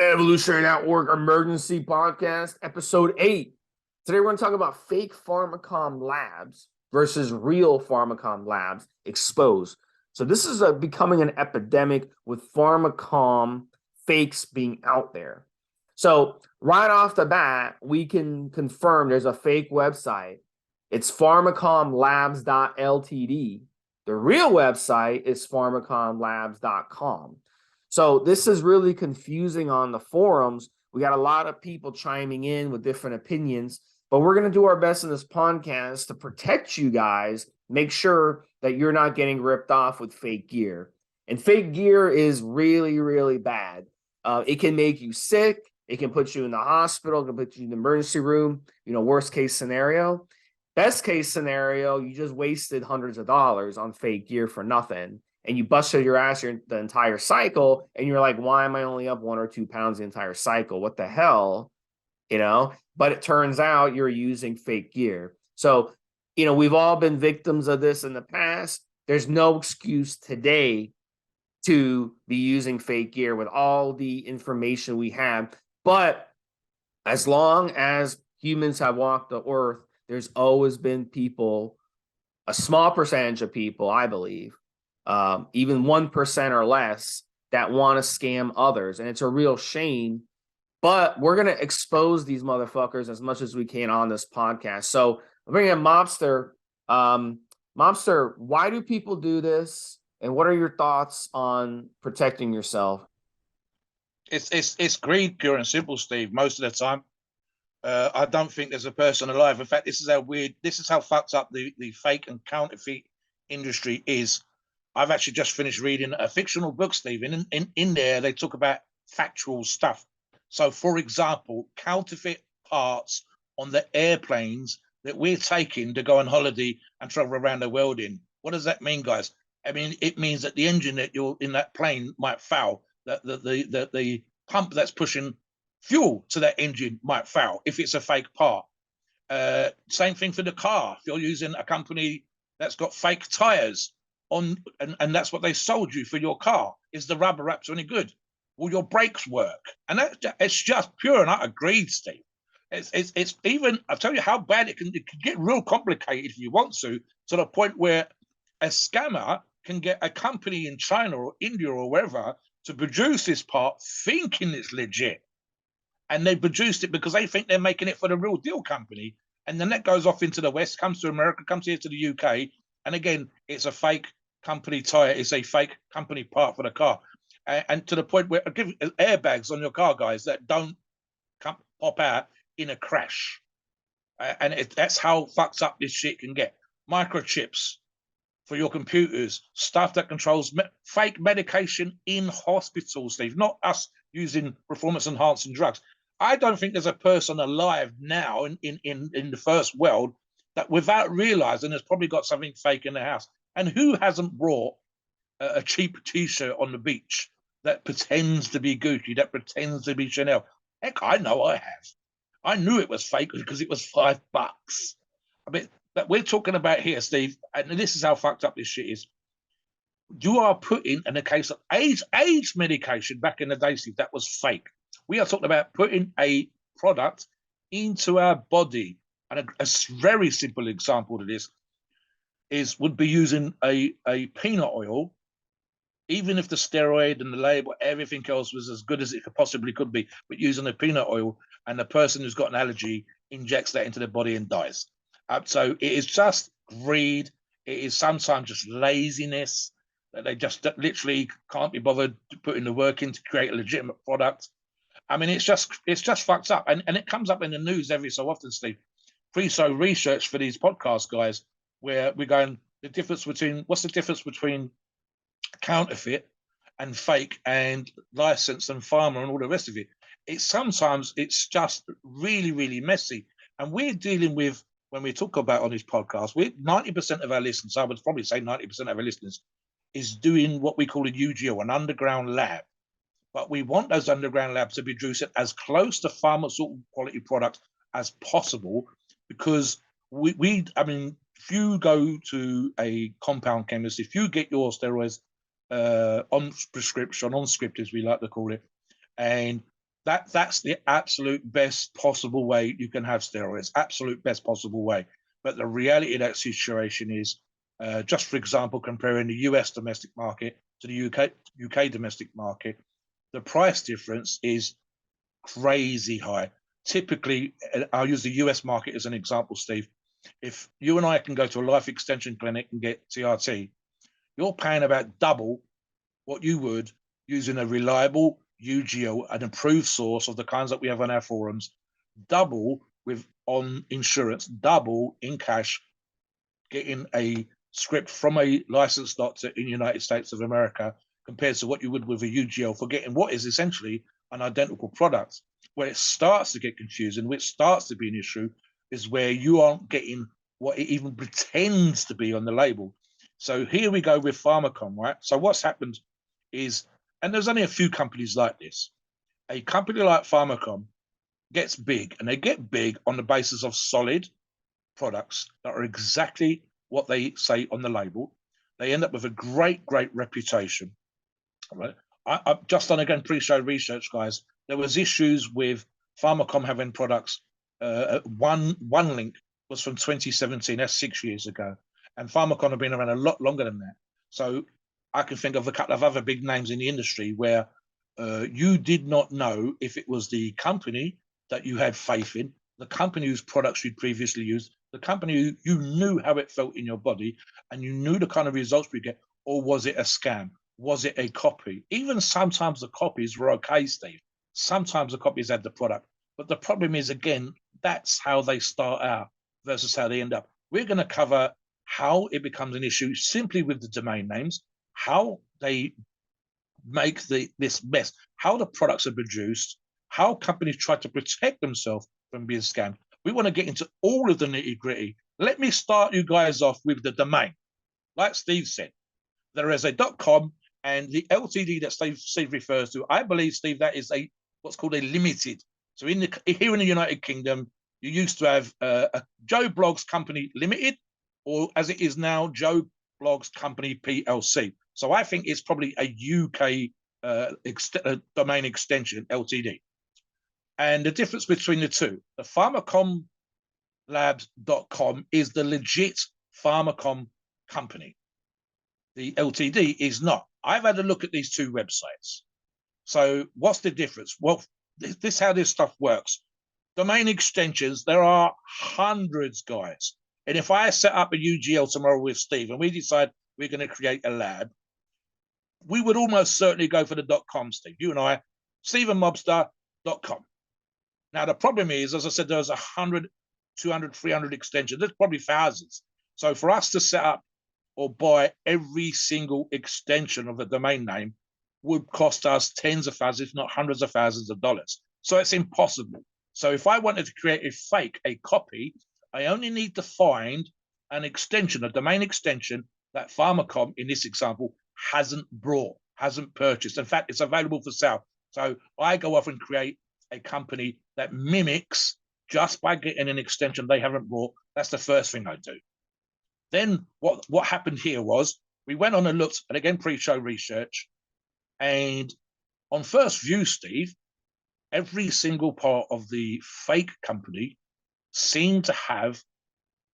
Evolutionary Network Emergency Podcast, Episode 8. Today we're going to talk about Fake Pharmacom Labs versus real Pharmacom Labs exposed. So this is becoming an epidemic with Pharmacom fakes being out there. So right off the bat, we can confirm there's a fake website. It's pharmacomlabs.ltd. The real website is pharmacomlabs.com. So this is really confusing on the forums. We got a lot of people chiming in with different opinions, but we're going to do our best in this podcast to protect you guys, make sure that you're not getting ripped off with fake gear. And fake gear is really, really bad. It can make you sick. It can put you in the hospital. It can put you in the emergency room. Worst case scenario. Best case scenario, you just wasted hundreds of dollars on fake gear for nothing. And you busted your ass the entire cycle, and you're like, why am I only up 1 or 2 pounds the entire cycle? What the hell? But it turns out you're using fake gear. So, we've all been victims of this in the past. There's no excuse today to be using fake gear with all the information we have. But as long as humans have walked the earth, there's always been people, a small percentage of people, I believe, even 1% or less, that want to scam others. And it's a real shame, but we're going to expose these motherfuckers as much as we can on this podcast. So I'm bringing in Mobster. Mobster, why do people do this? And what are your thoughts on protecting yourself? It's greed, pure and simple, Steve, most of the time. I don't think there's a person alive. In fact, this is how fucked up the fake and counterfeit industry is. I've actually just finished reading a fictional book, Stephen. In there, they talk about factual stuff. So, for example, counterfeit parts on the airplanes that we're taking to go on holiday and travel around the world in. What does that mean, guys? I mean, it means that the engine that you're in that plane might foul. That the pump that's pushing fuel to that engine might foul if it's a fake part. Same thing for the car. If you're using a company that's got fake tires, and that's what they sold you for your car. Is the rubber wraps any good? Will your brakes work? And it's just pure and utter greed, Steve. It's even, I'll tell you how bad it can get real complicated if you want to the point where a scammer can get a company in China or India or wherever to produce this part thinking it's legit. And they produced it because they think they're making it for the real deal company. And then that goes off into the West, comes to America, comes here to the UK. And again, it's a fake company tire, it's a fake company part for the car, and to the point where I give airbags on your car, guys, that don't pop out in a crash, and that's how fucked up this shit can get. Microchips for your computers, stuff that controls fake medication in hospitals, Steve, not us using performance enhancing drugs. I don't think there's a person alive now in the first world that without realizing has probably got something fake in the house. And who hasn't brought a cheap T-shirt on the beach that pretends to be Gucci, that pretends to be Chanel? Heck, I know I have. I knew it was fake because it was $5. I mean, but we're talking about here, Steve, and this is how fucked up this shit is. You are putting, in the case of AIDS medication back in the day, Steve, that was fake. We are talking about putting a product into our body. And a very simple example to this would be using a peanut oil, even if the steroid and the label, everything else was as good as it possibly could be, but using a peanut oil, and the person who's got an allergy injects that into their body and dies. So it is just greed. It is sometimes just laziness that they just literally can't be bothered putting the work in to create a legitimate product. I mean, it's just fucked up, and it comes up in the news every so often, Steve. Pre-so research for these podcast guys, where we're going, what's the difference between counterfeit and fake and licensed and pharma and all the rest of it. Sometimes it's just really, really messy. And we're dealing with, when we talk about on this podcast, 90% of our listeners, I would probably say 90% of our listeners, is doing what we call a UGO, an underground lab. But we want those underground labs to be producing as close to pharmaceutical quality products as possible, because I mean, if you go to a compound chemist, if you get your steroids on prescription, on script as we like to call it, and That's the absolute best possible way you can have steroids, absolute best possible way. But the reality of that situation is, just for example, comparing the US domestic market to the UK domestic market, the price difference is crazy high. Typically, I'll use the US market as an example, Steve. If you and I can go to a life extension clinic and get TRT, you're paying about double what you would using a reliable UGL, an approved source of the kinds that we have on our forums, double with on insurance, double in cash, getting a script from a licensed doctor in the United States of America compared to what you would with a UGL for getting what is essentially an identical product. Where it starts to get confusing, which starts to be an issue, is where you aren't getting what it even pretends to be on the label. So here we go with Pharmacom, right? So what's happened is, and there's only a few companies like this, a company like Pharmacom gets big, and they get big on the basis of solid products that are exactly what they say on the label. They end up with a great reputation. Right? I've just done again pre-show research, guys. There was issues with Pharmacom having products. One link was from 2017. That's 6 years ago, and Pharmacom have been around a lot longer than that. So I can think of a couple of other big names in the industry where you did not know if it was the company that you had faith in, the company whose products you'd previously used, the company you knew how it felt in your body, and you knew the kind of results we get, or was it a scam? Was it a copy? Even sometimes the copies were okay, Steve. Sometimes the copies had the product. But the problem is, again, that's how they start out versus how they end up. We're going to cover how it becomes an issue simply with the domain names, how they make this mess, how the products are produced, how companies try to protect themselves from being scammed. We want to get into all of the nitty gritty. Let me start you guys off with the domain. Like Steve said, there is a .com, and the LTD that Steve refers to, I believe, Steve, that is what's called a limited. So here in the United Kingdom, you used to have a Joe Bloggs Company Limited, or as it is now, Joe Bloggs Company PLC. So I think it's probably a UK domain extension, LTD. And the difference between the two, the pharmacomlabs.com is the legit Pharmacom company. The LTD is not. I've had a look at these two websites. So what's the difference? Well, this is how this stuff works. Domain extensions, there are hundreds, guys. And if I set up a UGL tomorrow with Steve and we decide we're going to create a lab, we would almost certainly go for the .com, Steve. You and I, StevesandMobster.com. Now, the problem is, as I said, there's 100, 200, 300 extensions. There's probably thousands. So for us to set up or buy every single extension of the domain name would cost us tens of thousands, if not hundreds of thousands of dollars. So it's impossible. So if I wanted to create a copy, I only need to find an extension, a domain extension that Pharmacom, in this example, hasn't purchased. In fact, it's available for sale. So I go off and create a company that mimics just by getting an extension they haven't bought. That's the first thing I do. Then what happened here was we went on and looked, and again, pre-show research, and on first view, Steve, every single part of the fake company seemed to have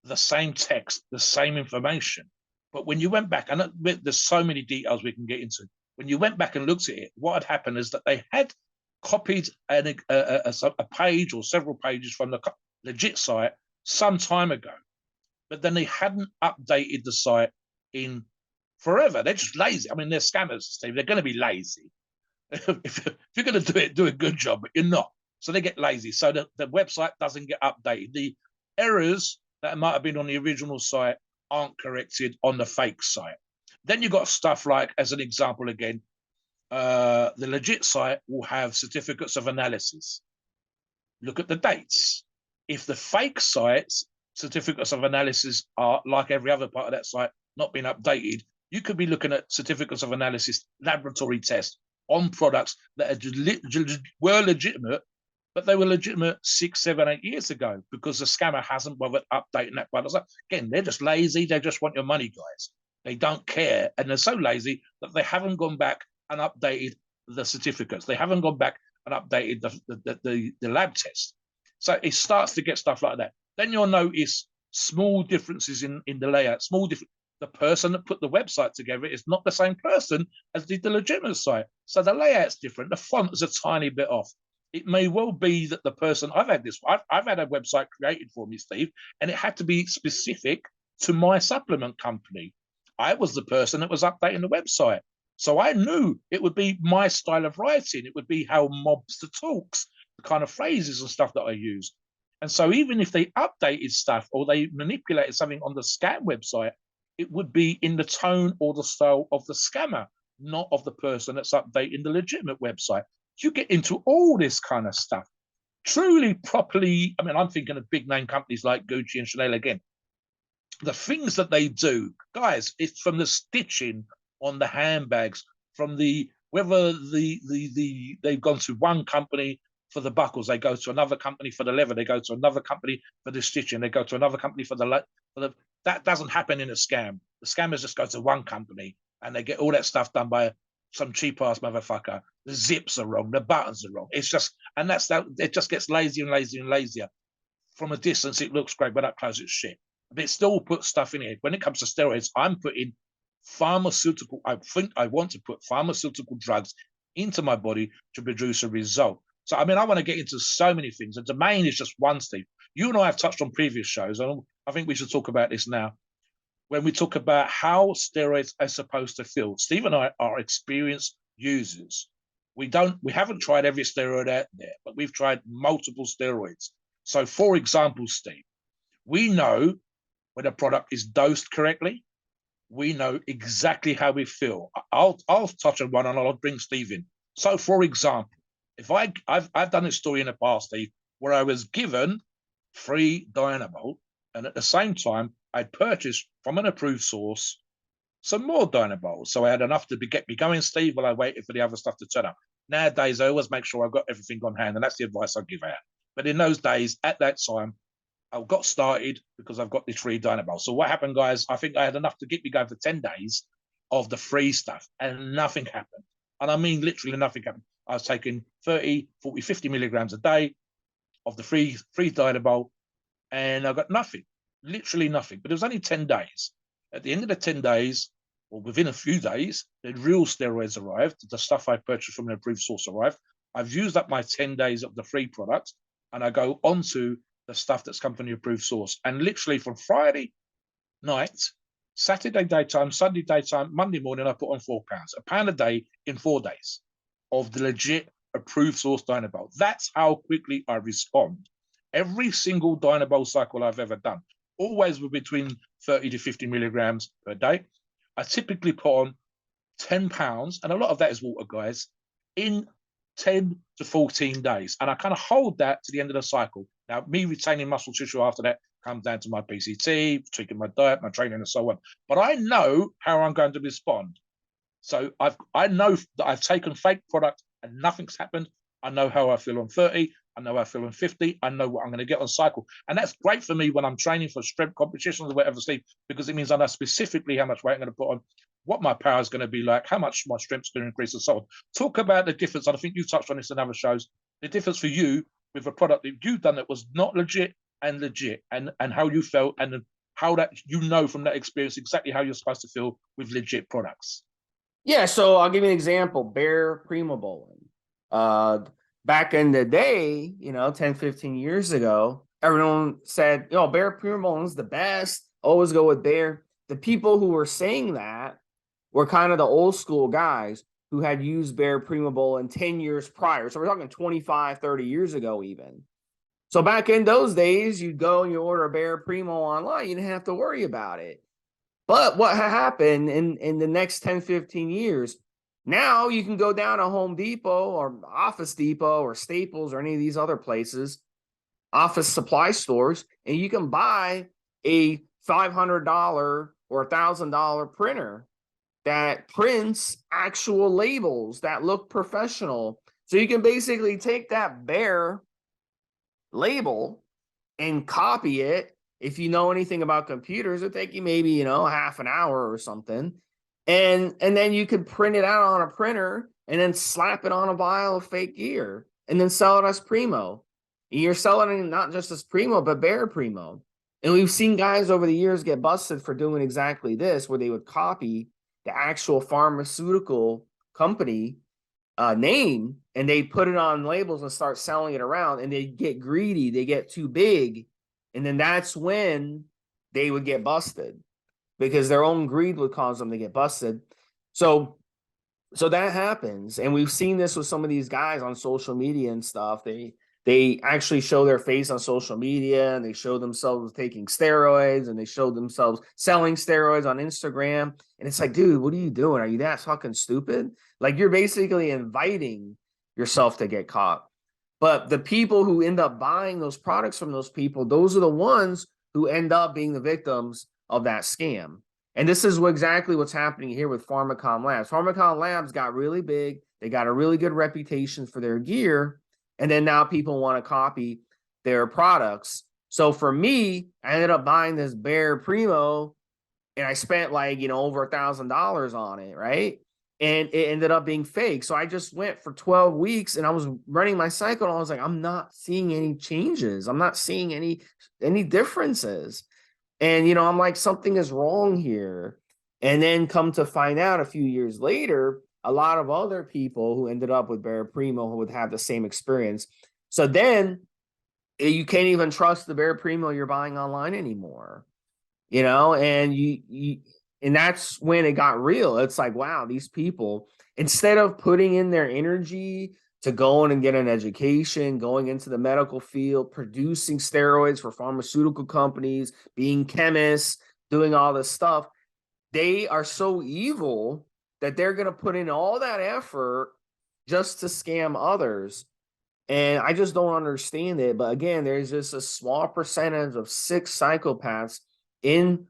the same text, the same information. But when you went back, and there's so many details we can get into, when you went back and looked at it, what had happened is that they had copied a page or several pages from the legit site some time ago, but then they hadn't updated the site in forever. They're just lazy. I mean, they're scammers, Steve. They're going to be lazy. If you're going to do it, do a good job, but you're not. So they get lazy. So the website doesn't get updated. The errors that might have been on the original site aren't corrected on the fake site. Then you've got stuff like, as an example again, the legit site will have certificates of analysis. Look at the dates. If the fake site's certificates of analysis are, like every other part of that site, not being updated, you could be looking at certificates of analysis, laboratory tests on products that were legitimate, but they were legitimate 6, 7, 8 years ago because the scammer hasn't bothered updating that product. Again, they're just lazy. They just want your money, guys. They don't care. And they're so lazy that they haven't gone back and updated the certificates. They haven't gone back and updated the lab test. So it starts to get stuff like that. Then you'll notice small differences in the layout, the person that put the website together is not the same person as did the legitimate site. So the layout's different. The font is a tiny bit off. It may well be that the person, I've had a website created for me, Steve, and it had to be specific to my supplement company. I was the person that was updating the website. So I knew it would be my style of writing. It would be how Mobster talks, the kind of phrases and stuff that I use. And so even if they updated stuff or they manipulated something on the Scam website, it would be in the tone or the style of the scammer, not of the person that's updating the legitimate website. You get into all this kind of stuff. Truly, properly, I mean, I'm thinking of big name companies like Gucci and Chanel again. The things that they do, guys, it's from the stitching on the handbags, from whether they've gone to one company for the buckles, they go to another company for the leather, they go to another company for the stitching, they go to another company for the that doesn't happen in a scam. The scammers just go to one company and they get all that stuff done by some cheap ass motherfucker. The zips are wrong, the buttons are wrong. It's just, and that's that. It just gets lazier and lazier and lazier. From a distance, it looks great, but up close, it's shit. But it still puts stuff in here. When it comes to steroids, I'm putting pharmaceutical. I think I want to put pharmaceutical drugs into my body to produce a result. So, I mean, I want to get into so many things. The domain is just one, Steve. You and I have touched on previous shows, and I think we should talk about this now. When we talk about how steroids are supposed to feel, Steve and I are experienced users. We haven't tried every steroid out there, but we've tried multiple steroids. So, for example, Steve, we know when a product is dosed correctly. We know exactly how we feel. I'll touch on one and I'll bring Steve in. So, for example, if I've done a story in the past, Steve, where I was given free Dynamo, and at the same time, I purchased from an approved source some more Dynamo. So I had enough to get me going, Steve, while I waited for the other stuff to turn up. Nowadays, I always make sure I've got everything on hand, and that's the advice I give out. But in those days, at that time, I got started because I've got this free Dynamo. So what happened, guys? I think I had enough to get me going for 10 days of the free stuff, and nothing happened. And I mean, literally nothing happened. I was taking 30, 40, 50 milligrams a day of the free Dynamo, and I got nothing, literally nothing. But it was only 10 days. At the end of the 10 days, or within a few days, the real steroids arrived. The stuff I purchased from an approved source arrived. I've used up my 10 days of the free product, and I go on to the stuff that's come from the approved source. And literally from Friday night, Saturday daytime, Sunday daytime, Monday morning, I put on £4, £1 a day in 4 days of the legit approved source Dynamo. That's how quickly I respond. Every single Dynamo cycle I've ever done, always with between 30 to 50 milligrams per day. I typically put on £10, and a lot of that is water, guys, in 10 to 14 days. And I kind of hold that to the end of the cycle. Now, me retaining muscle tissue after that comes down to my PCT, tweaking my diet, my training, and so on. But I know how I'm going to respond. So I know that I've taken fake product and nothing's happened. I know how I feel on 30. I know how I feel on 50. I know what I'm going to get on cycle. And that's great for me when I'm training for strength competitions or whatever, Steve, because it means I know specifically how much weight I'm going to put on, what my power is going to be like, how much my strength's going to increase, and so on. Talk about the difference. And I think you touched on this in other shows. The difference for you with a product that you've done that was not legit, and how you felt, and how that, you know, from that experience exactly how you're supposed to feel with legit products. Yeah, so I'll give you an example. Bare Primobolan. Back in the day, 10, 15 years ago, everyone said, Bare Primobolan is the best. Always go with Bare. The people who were saying that were kind of the old school guys who had used Bare Primobolan 10 years prior. So we're talking 25, 30 years ago even. So back in those days, you'd go and you order a Bare Primo online. You didn't have to worry about it. But what happened in the next 10, 15 years, now you can go down to Home Depot or Office Depot or Staples or any of these other places, office supply stores, and you can buy a $500 or $1,000 printer that prints actual labels that look professional. So you can basically take that Bare label and copy it. If you know anything about computers, it'll take you maybe, half an hour or something. And then you could print it out on a printer and then slap it on a vial of fake gear. and then sell it as Primo. You're selling it not just as Primo, but Bare Primo. And we've seen guys over the years get busted for doing exactly this, where they would copy the actual pharmaceutical company name, and they put it on labels and start selling it around, and they get greedy, they get too big, and then that's when they would get busted, because their own greed would cause them to get busted. So that happens, and we've seen this with some of these guys on social media and stuff. They actually show their face on social media, and they show themselves taking steroids, and they show themselves selling steroids on Instagram. And it's like, dude, what are you doing? Are you that fucking stupid? Like, you're basically inviting yourself to get caught. But the people who end up buying those products from those people, those are the ones who end up being the victims of that scam. And this is exactly what's happening here with Pharmacom Labs. Pharmacom Labs got really big. They got a really good reputation for their gear. And then now people want to copy their products. So for me, I ended up buying this Bare Primo, and I spent like, over $1,000 on it, right? And it ended up being fake. So I just went for 12 weeks, and I was running my cycle, and I was like, I'm not seeing any changes. I'm not seeing any differences. And, I'm like, something is wrong here. And then come to find out a few years later, a lot of other people who ended up with Bare Primo would have the same experience. So then you can't even trust the Bare Primo you're buying online anymore, and and that's when it got real. It's like, wow, these people, instead of putting in their energy to going and get an education, going into the medical field, producing steroids for pharmaceutical companies, being chemists, doing all this stuff, they are so evil that they're going to put in all that effort just to scam others. And I just don't understand it. But again, there's just a small percentage of sick psychopaths in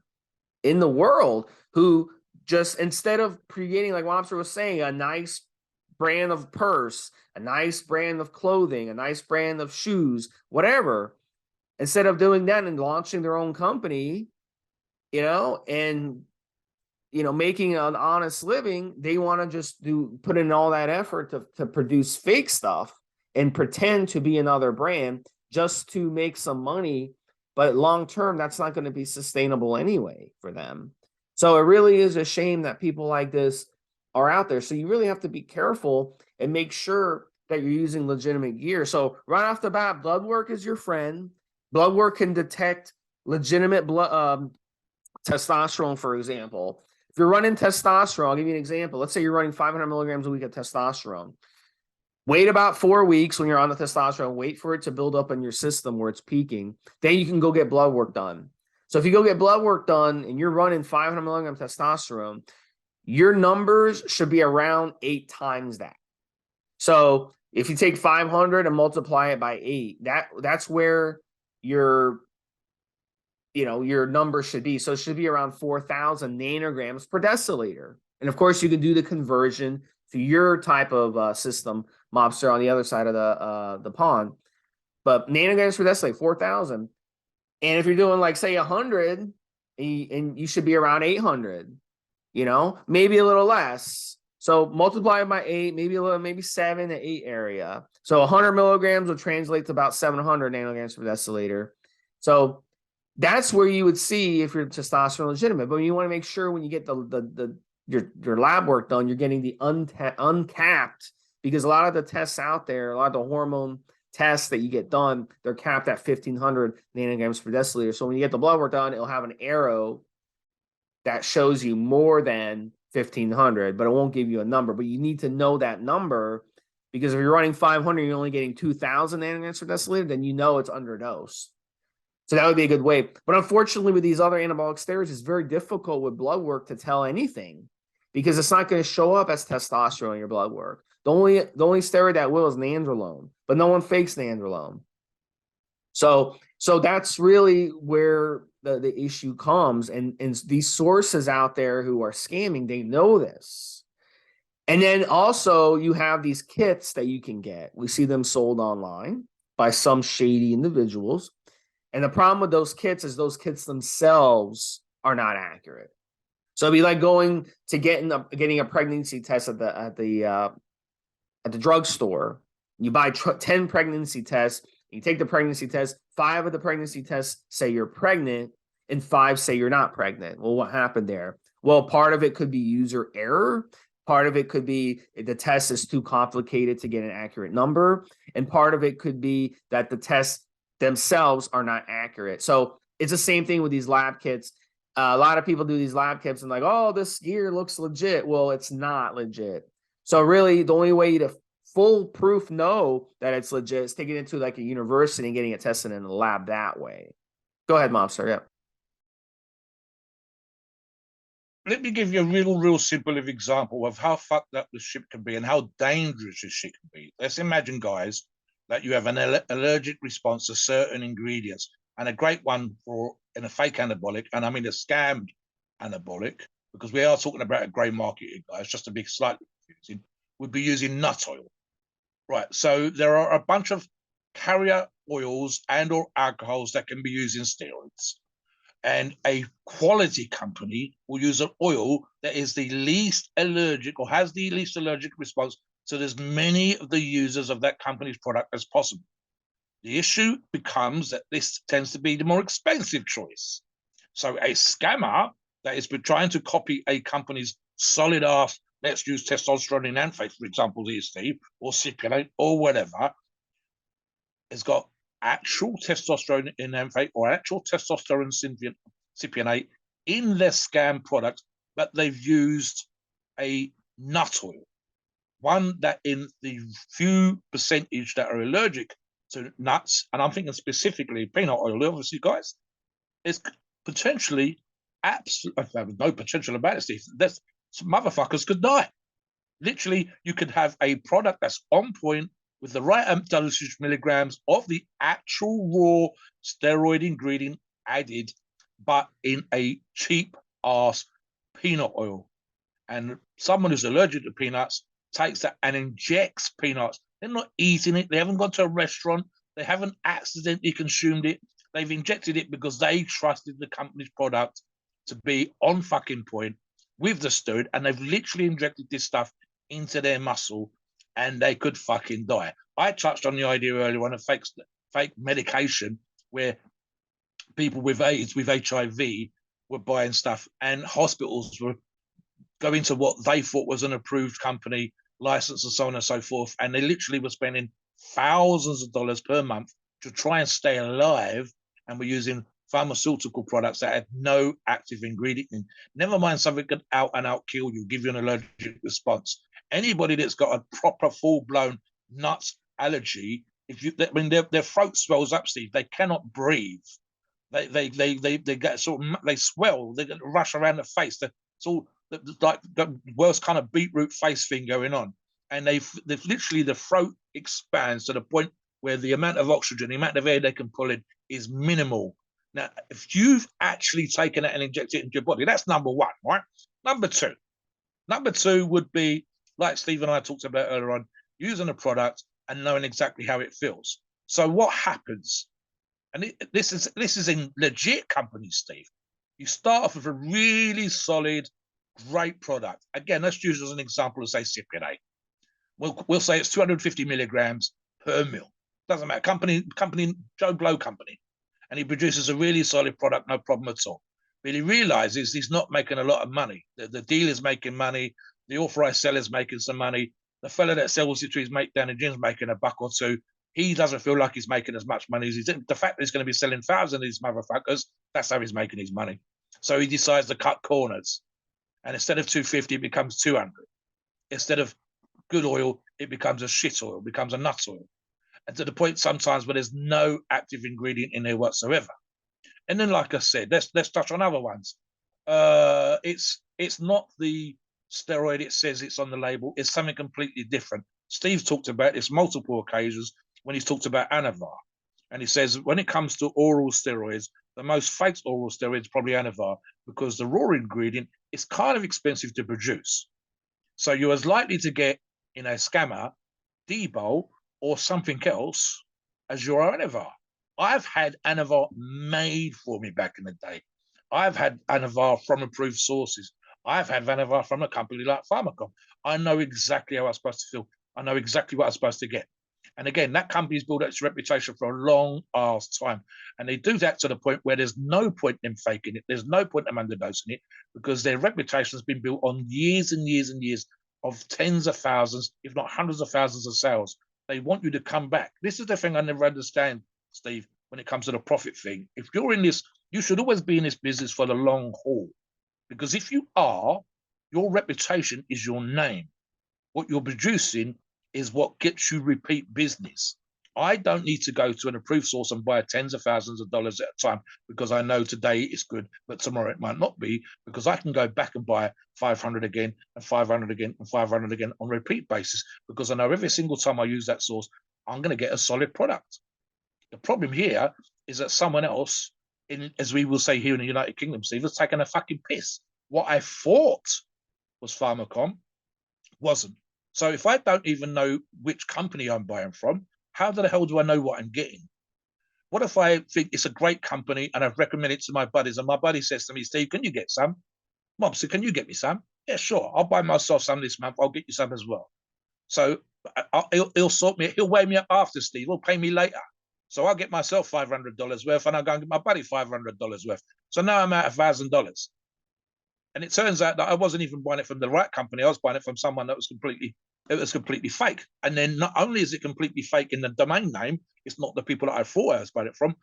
the world who just, instead of creating, like Mobster was saying, a nice brand of purse, a nice brand of clothing, a nice brand of shoes, whatever, instead of doing that and launching their own company, and making an honest living, they want to just put in all that effort to produce fake stuff and pretend to be another brand just to make some money. But long term, that's not going to be sustainable anyway for them. So it really is a shame that people like this are out there. So you really have to be careful and make sure that you're using legitimate gear. So right off the bat, blood work is your friend. Blood work can detect legitimate blood testosterone, for example. If you're running testosterone, I'll give you an example. Let's say you're running 500 milligrams a week of testosterone. Wait about 4 weeks when you're on the testosterone. Wait for it to build up in your system where it's peaking. Then you can go get blood work done. So if you go get blood work done and you're running 500 milligrams testosterone, your numbers should be around 8 times that. So if you take 500 and multiply it by 8, that's where your number should be. So it should be around 4,000 nanograms per deciliter. And of course, you can do the conversion to your type of system, Mobster, on the other side of the pond. But nanograms per deciliter, 4,000. And if you're doing, like, say, 100, and you should be around 800, maybe a little less. So multiply it by 8, maybe 7 to 8 area. So 100 milligrams will translate to about 700 nanograms per deciliter. So that's where you would see if your testosterone legitimate. But you want to make sure when you get your lab work done, you're getting the uncapped, because a lot of the tests out there, a lot of the hormone tests that you get done, they're capped at 1,500 nanograms per deciliter. So when you get the blood work done, it'll have an arrow that shows you more than 1,500, but it won't give you a number. But you need to know that number, because if you're running 500, you're only getting 2,000 nanograms per deciliter, then it's underdose. So that would be a good way. But unfortunately, with these other anabolic steroids, it's very difficult with blood work to tell anything, because it's not going to show up as testosterone in your blood work. The only steroid that will is nandrolone, but no one fakes nandrolone. So that's really where the issue comes. And these sources out there who are scamming, they know this. And then also you have these kits that you can get. We see them sold online by some shady individuals. And the problem with those kits is those kits themselves are not accurate. So it'd be like going to getting a pregnancy test at the drugstore, You buy 10 pregnancy tests, you take the pregnancy test, 5 of the pregnancy tests say you're pregnant, and 5 say you're not pregnant. Well, what happened there? Well, part of it could be user error. Part of it could be the test is too complicated to get an accurate number. And part of it could be that the tests themselves are not accurate. So it's the same thing with these lab kits. A lot of people do these lab kits and like, oh, this gear looks legit. Well, it's not legit. So really, the only way to foolproof know that it's legit is taking it to like a university and getting it tested in the lab that way. Go ahead, Mobster. Yeah. Let me give you a real simple example of how fucked up the shit can be and how dangerous this shit can be. Let's imagine, guys, that you have an allergic response to certain ingredients, and a great one in a fake anabolic, and I mean a scammed anabolic, because we are talking about a grey market here, guys, just to be slightly confusing, would be using nut oil. Right, so there are a bunch of carrier oils and or alcohols that can be used in steroids. And a quality company will use an oil that is the least allergic or has the least allergic response to as many of the users of that company's product as possible. The issue becomes that this tends to be the more expensive choice. So a scammer that is trying to copy a company's solid ass, let's use testosterone in Anface, for example, these Steve, or Cipionate or whatever, has got actual testosterone in Anface or actual testosterone Cipionate in their scam product, but they've used a nut oil, one that in the few percentage that are allergic to nuts, and I'm thinking specifically peanut oil, obviously, guys, is potentially absolutely no potential about it, Steve. That's motherfuckers could die. Literally, you could have a product that's on point with the right dosage milligrams of the actual raw steroid ingredient added, but in a cheap ass peanut oil. And someone who's allergic to peanuts takes that and injects peanuts. They're not eating it. They haven't gone to a restaurant. They haven't accidentally consumed it. They've injected it because they trusted the company's product to be on fucking point with the steroid, and they've literally injected this stuff into their muscle, and they could fucking die. I touched on the idea earlier on of fake medication where people with AIDS, with HIV, were buying stuff, and hospitals were going to what they thought was an approved company, license and so on and so forth, and they literally were spending thousands of dollars per month to try and stay alive, and were using pharmaceutical products that had no active ingredient in. Never mind something could out and out kill you, give you an allergic response. Anybody that's got a proper full-blown nuts allergy, their throat swells up, Steve. They cannot breathe. They get sort of, they swell. They get rush around the face. It's all like the worst kind of beetroot face thing going on, and they've literally, the throat expands to the point where the amount of oxygen, the amount of air they can pull in is minimal. Now, if you've actually taken it and injected it into your body, that's number one, right? Number two would be, like Steve and I talked about earlier on, using a product and knowing exactly how it feels. So what happens? And this is in legit companies, Steve. You start off with a really solid, great product. Again, let's use as an example of, say, Cipionate. We'll say it's 250 milligrams per mil. Doesn't matter. Company, Joe Blow company. And he produces a really solid product, no problem at all. But he realizes he's not making a lot of money. The dealer's making money. The authorized seller's making some money. The fella that sells it to his mate down in gym's making a buck or two. He doesn't feel like he's making as much money as he's in. The fact that he's going to be selling thousands of these motherfuckers, that's how he's making his money. So he decides to cut corners. And instead of 250, it becomes 200. Instead of good oil, it becomes a shit oil, becomes a nut oil. And to the point sometimes where there's no active ingredient in there whatsoever. And then, like I said, let's touch on other ones. It's not the steroid it says it's on the label. It's something completely different. Steve talked about this multiple occasions when he's talked about Anavar. And he says when it comes to oral steroids, the most faked oral steroid is probably Anavar, because the raw ingredient is kind of expensive to produce. So you're as likely to get in a scammer, Debo, or something else as your Anavar. I've had Anavar made for me back in the day. I've had Anavar from approved sources. I've had Anavar from a company like Pharmacom. I know exactly how I'm supposed to feel. I know exactly what I'm supposed to get. And again, that company's built its reputation for a long ass time. And they do that to the point where there's no point in faking it. There's no point in underdosing it, because their reputation has been built on years and years and years of tens of thousands, if not hundreds of thousands of sales. They want you to come back. This is the thing I never understand, Steve, when it comes to the profit thing. If you're in this, you should always be in this business for the long haul. Because if you are, your reputation is your name. What you're producing is what gets you repeat business. I don't need to go to an approved source and buy tens of thousands of dollars at a time because I know today it's good, but tomorrow it might not be, because I can go back and buy 500 again and 500 again and 500 again on repeat basis, because I know every single time I use that source, I'm going to get a solid product. The problem here is that someone else, as we will say here in the United Kingdom, Steve, has taken a fucking piss. What I thought was Pharmacom wasn't. So if I don't even know which company I'm buying from, how the hell do I know what I'm getting? What if I think it's a great company and I've recommended it to my buddies, and my buddy says to me, Steve, can you get some? Mobster, can you get me some? Yeah, sure. I'll buy myself some this month. I'll get you some as well. So he'll sort me. He'll weigh me up after, Steve. He'll pay me later. So I'll get myself $500 worth, and I'll go and get my buddy $500 worth. So now I'm out $1,000. And it turns out that I wasn't even buying it from the right company. I was buying it from someone that was completely fake. And then not only is it completely fake in the domain name, it's not the people that I thought I was buying it from.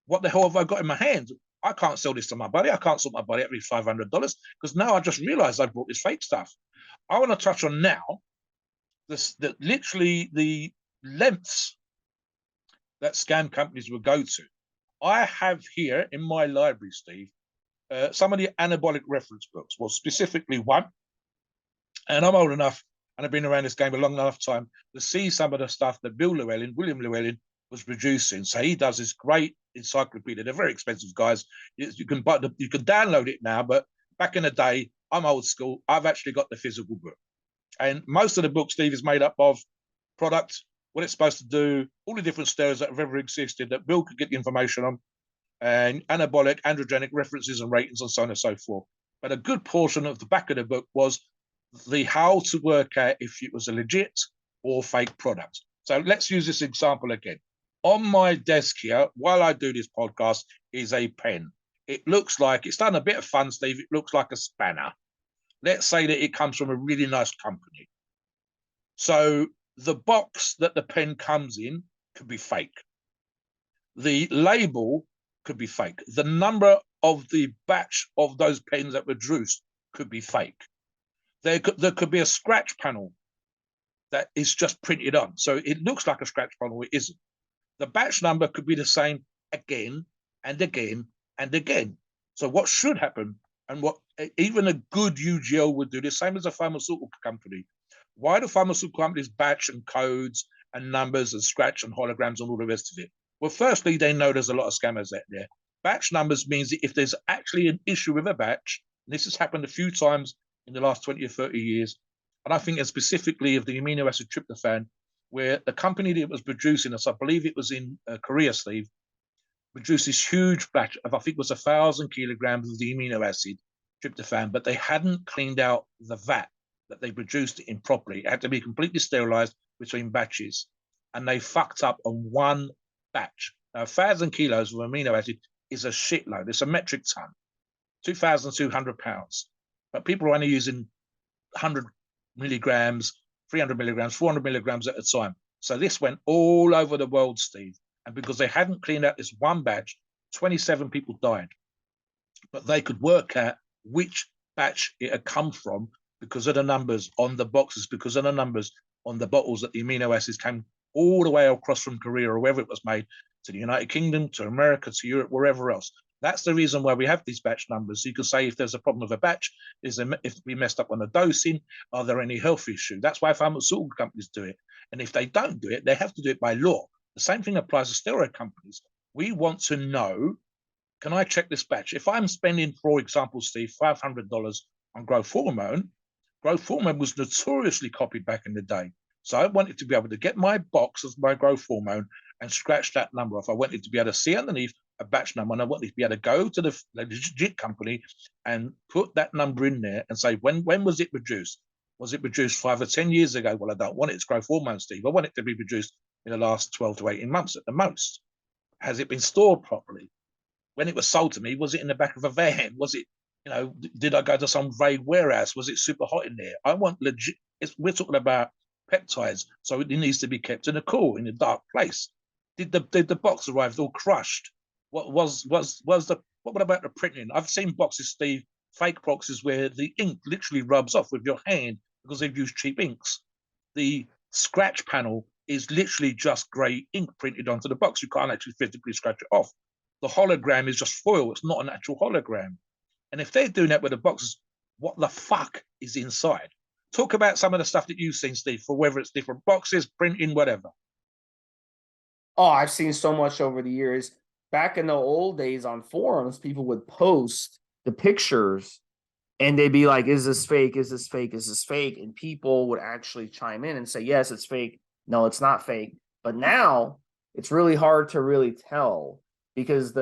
What the hell have I got in my hand? I can't sell this to my buddy. I can't sell my buddy at least $500, because now I just realized I bought this fake stuff. I want to touch on now literally the lengths that scam companies will go to. I have here in my library, Steve, some of the anabolic reference books, well, specifically one, and I'm old enough and I've been around this game a long enough time to see some of the stuff that William Llewellyn was producing. So he does this great encyclopedia. They're very expensive, guys. You can download it now, but back in the day, I'm old school. I've actually got the physical book. And most of the book, Steve, is made up of product, what it's supposed to do, all the different steroids that have ever existed that Bill could get the information on, and anabolic, androgenic references and ratings, and so on and so forth. But a good portion of the back of the book was the how to work out if it was a legit or fake product. So let's use this example again. On my desk here, while I do this podcast, is a pen. It looks like, it's done a bit of fun, Steve. It looks like a spanner. Let's say that it comes from a really nice company. So the box that the pen comes in could be fake. The label could be fake. The number of the batch of those pens that were produced could be fake. There could be a scratch panel that is just printed on. So it looks like a scratch panel, it isn't. The batch number could be the same again and again and again. So what should happen, and what even a good UGL would do, the same as a pharmaceutical company. Why do pharmaceutical companies batch and codes and numbers and scratch and holograms and all the rest of it? Well, firstly, they know there's a lot of scammers out there. Batch numbers means that if there's actually an issue with a batch, and this has happened a few times in the last 20 or 30 years, and I think specifically of the amino acid tryptophan, where the company that was producing this, I believe it was in Korea, Steve, produced this huge batch of, I think it was 1,000 kilograms of the amino acid tryptophan, but they hadn't cleaned out the vat that they produced it in properly. It had to be completely sterilized between batches, and they fucked up on one batch. Now, 1,000 kilos of amino acid is a shitload. It's a metric ton, 2,200 pounds. But people are only using 100 milligrams, 300 milligrams, 400 milligrams at a time. So this went all over the world, Steve. And because they hadn't cleaned out this one batch, 27 people died. But they could work out which batch it had come from because of the numbers on the boxes, because of the numbers on the bottles that the amino acids came all the way across from Korea or wherever it was made to the United Kingdom, to America, to Europe, wherever else. That's the reason why we have these batch numbers. So you can say if there's a problem with a batch, if we messed up on the dosing, are there any health issue? That's why pharmaceutical companies do it. And if they don't do it, they have to do it by law. The same thing applies to steroid companies. We want to know, can I check this batch? If I'm spending, for example, Steve, $500 on growth hormone was notoriously copied back in the day. So I wanted to be able to get my box of my growth hormone and scratch that number off. I wanted to be able to see underneath a batch number, and I wanted to be able to go to the legit company and put that number in there and say, when was it produced? Was it produced 5 or 10 years ago? Well, I don't want its growth hormone, Steve. I want it to be produced in the last 12 to 18 months at the most. Has it been stored properly? When it was sold to me, was it in the back of a van? Was it, did I go to some vague warehouse? Was it super hot in there? I want legit. We're talking about peptides, so it needs to be kept in a cool, in a dark place. Did the box arrive all crushed? What about the printing? I've seen boxes, Steve, fake boxes where the ink literally rubs off with your hand because they've used cheap inks. The scratch panel is literally just grey ink printed onto the box. You can't actually physically scratch it off. The hologram is just foil. It's not an actual hologram. And if they're doing that with the boxes, what the fuck is inside? Talk about some of the stuff that you've seen, Steve, for whether it's different boxes, printing, whatever. Oh, I've seen so much over the years. Back in the old days on forums, people would post the pictures and they'd be like, is this fake? Is this fake? Is this fake? And people would actually chime in and say, yes, it's fake. No, it's not fake. But now it's really hard to really tell because if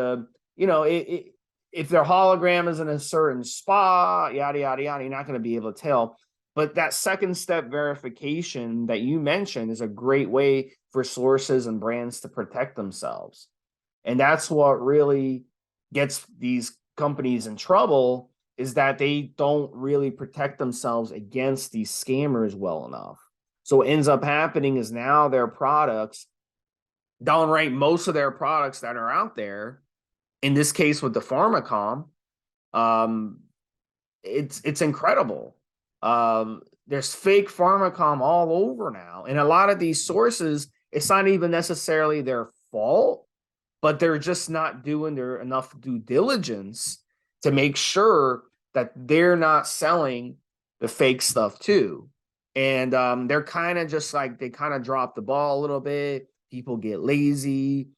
their hologram is in a certain spot, yada, yada, yada, you're not going to be able to tell. But that second step verification that you mentioned is a great way for sources and brands to protect themselves. And that's what really gets these companies in trouble, is that they don't really protect themselves against these scammers well enough. So what ends up happening is now their products, downright most of their products that are out there, in this case with the Pharmacom, it's incredible. There's fake Pharmacom all over now. And a lot of these sources, it's not even necessarily their fault, but they're just not doing their enough due diligence to make sure that they're not selling the fake stuff too. And they're kind of just like, they kind of drop the ball a little bit. People get lazy.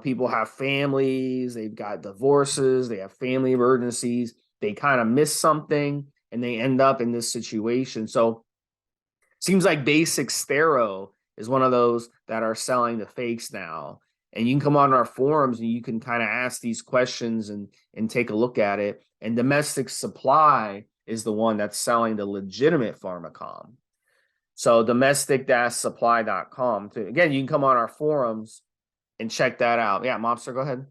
People have families, they've got divorces, they have family emergencies. They kind of miss something and they end up in this situation. So seems like Basic Stero is one of those that are selling the fakes now. And you can come on our forums and you can kind of ask these questions and take a look at it. And Domestic Supply is the one that's selling the legitimate Pharmacom. So domestic-supply.com. Again, you can come on our forums and check that out. Yeah, Mobster, go ahead.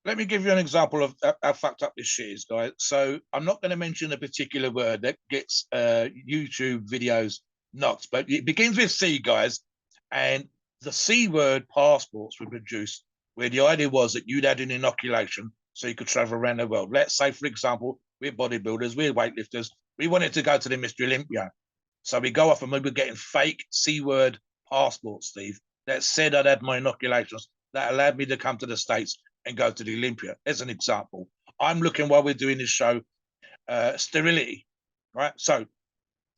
Let me give you an example of how fucked up this shit is, guys. So I'm not going to mention a particular word that gets YouTube videos knocked, but it begins with C, guys. And the C word passports were produced where the idea was that you'd had an inoculation so you could travel around the world. Let's say, for example, we're bodybuilders, we're weightlifters. We wanted to go to the Mr. Olympia. So we go off and we were getting fake C word passports, Steve, that said I'd had my inoculations that allowed me to come to the States and go to the Olympia. As an example, I'm looking while we're doing this show, sterility, right? So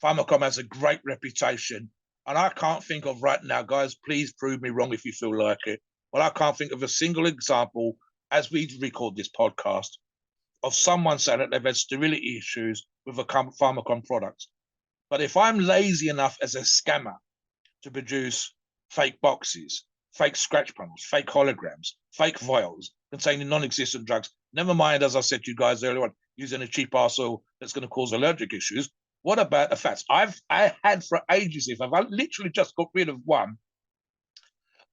Pharmacom has a great reputation, and I can't think of right now, guys, please prove me wrong if you feel like it, but I can't think of a single example as we record this podcast of someone saying that they've had sterility issues with a Pharmacom product. But if I'm lazy enough as a scammer to produce fake boxes, fake scratch panels, fake holograms, fake vials containing non-existent drugs, never mind, as I said to you guys earlier on, using a cheap ass oil that's going to cause allergic issues. What about the fats? I had for ages, if I've literally just got rid of one,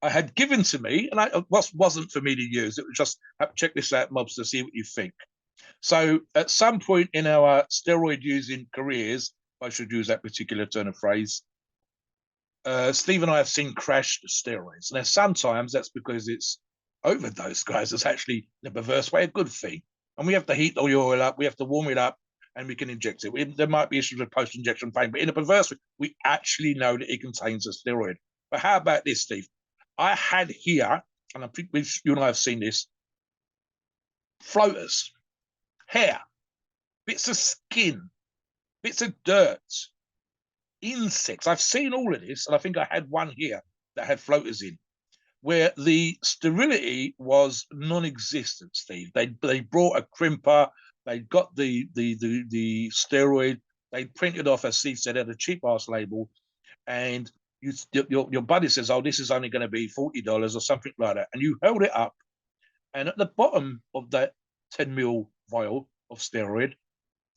I had given to me, and it wasn't for me to use. It was just, check this out, Mobster, see what you think. So at some point in our steroid using careers, I should use that particular turn of phrase, Steve and I have seen crashed steroids. Now, sometimes that's because it's overdose, guys. It's actually, in a perverse way, a good thing. And we have to heat the oil up, we have to warm it up, and we can inject it. There might be issues with post-injection pain, but in a perverse way, we actually know that it contains a steroid. But how about this, Steve? I had here, and I think you and I have seen this, floaters, hair, bits of skin, bits of dirt, insects. I've seen all of this, and I think I had one here that had floaters in, where the sterility was non-existent, Steve. They brought a crimper, they got the steroid, they printed off, as Steve said, at a cheap ass label, and your buddy says, oh, this is only going to be $40 or something like that, and you held it up, and at the bottom of that 10 ml vial of steroid,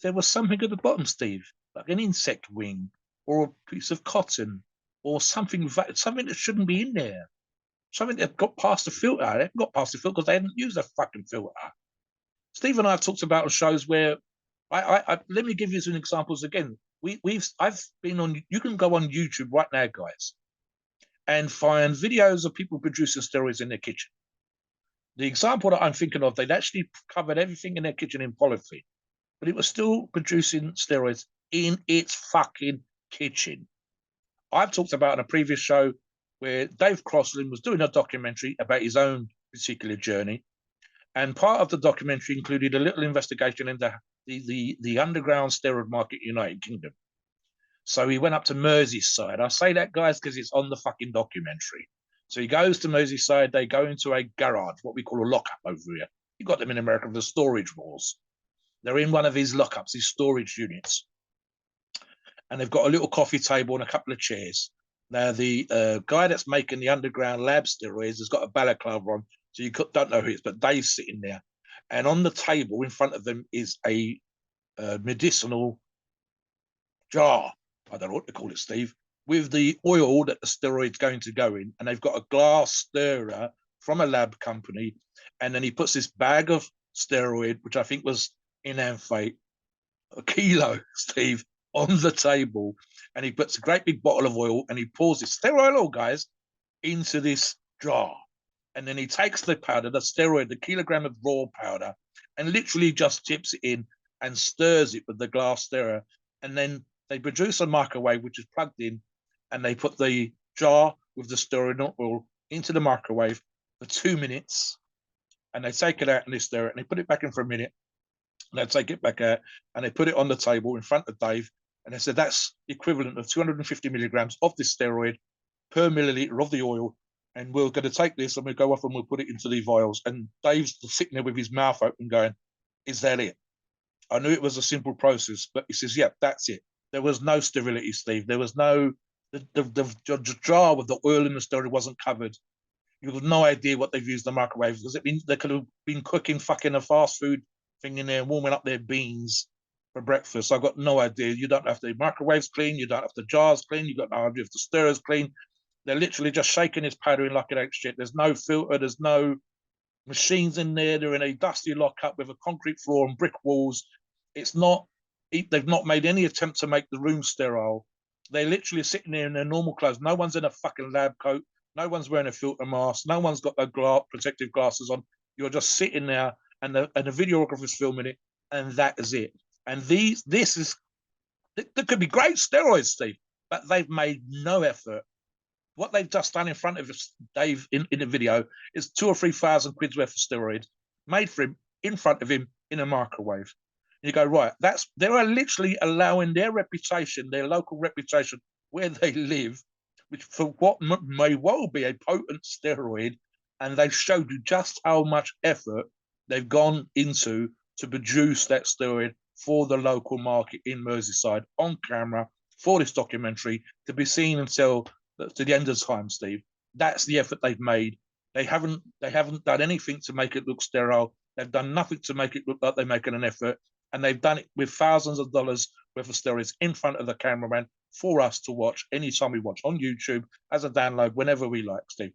there was something at the bottom, Steve, like an insect wing or a piece of cotton or something that shouldn't be in there, something that got past the filter. They haven't got past the filter because they hadn't used a fucking filter. Steve and I have talked about on shows where let me give you some examples again. I've been on. You can go on YouTube right now, guys, and find videos of people producing steroids in their kitchen. The example that I'm thinking of, they'd actually covered everything in their kitchen in polythene, but it was still producing steroids in its fucking kitchen. I've talked about in a previous show where Dave Crosslin was doing a documentary about his own particular journey. And part of the documentary included a little investigation into the underground steroid market in the United Kingdom. So he went up to Merseyside. I say that, guys, because it's on the fucking documentary. So he goes to Merseyside. They go into a garage, what we call a lockup over here. You got them in America, the storage wars. They're in one of these lockups, these storage units. And they've got a little coffee table and a couple of chairs. Now, the guy that's making the underground lab steroids has got a balaclava on, so you don't know who it is, but Dave's sitting there. And on the table in front of them is a medicinal jar. I don't know what to call it, Steve, with the oil that the steroid's going to go in. And they've got a glass stirrer from a lab company. And then he puts this bag of steroid, which I think was in Amphate, a kilo, Steve, on the table. And he puts a great big bottle of oil and he pours this steroid oil, guys, into this jar. And then he takes the powder, the steroid, the kilogram of raw powder, and literally just tips it in and stirs it with the glass stirrer. And then they produce a microwave, which is plugged in, and they put the jar with the steroid oil into the microwave for 2 minutes. And they take it out and they stir it, and they put it back in for a minute. And they take it back out, and they put it on the table in front of Dave. And they said that's the equivalent of 250 milligrams of this steroid per milliliter of the oil. And we're going to take this and we'll go off and we'll put it into the vials. And Dave's sitting there with his mouth open going, is that it? I knew it was a simple process, but he says, yeah, that's it. There was no sterility, Steve. There was no, the jar with the oil in the steroid wasn't covered. You have no idea what they've used the microwave. Because they could have been cooking fucking a fast food thing in there, warming up their beans for breakfast. I've got no idea. You don't have the microwaves clean. You don't have the jars clean. You got no idea if the stirrers clean. They're literally just shaking this powder in like it ain't shit. There's no filter. There's no machines in there. They're in a dusty lockup with a concrete floor and brick walls. It's not. They've not made any attempt to make the room sterile. They're literally sitting there in their normal clothes. No one's in a fucking lab coat. No one's wearing a filter mask. No one's got the protective glasses on. You're just sitting there, and the videographer's filming it, and that is it. And there could be great steroids, Steve, but they've made no effort. What they've just done in front of Dave in the video is 2,000 or 3,000 quid's worth of steroids made for him in front of him in a microwave. And you go, right, they are literally allowing their reputation, their local reputation where they live, which for what may well be a potent steroid, and they've showed you just how much effort they've gone into to produce that steroid for the local market in Merseyside on camera for this documentary to be seen until to the end of time, Steve. That's the effort they've made. They haven't done anything to make it look sterile. They've done nothing to make it look like they're making an effort. And they've done it with thousands of dollars worth of steroids in front of the cameraman for us to watch anytime we watch on YouTube, as a download, whenever we like, Steve.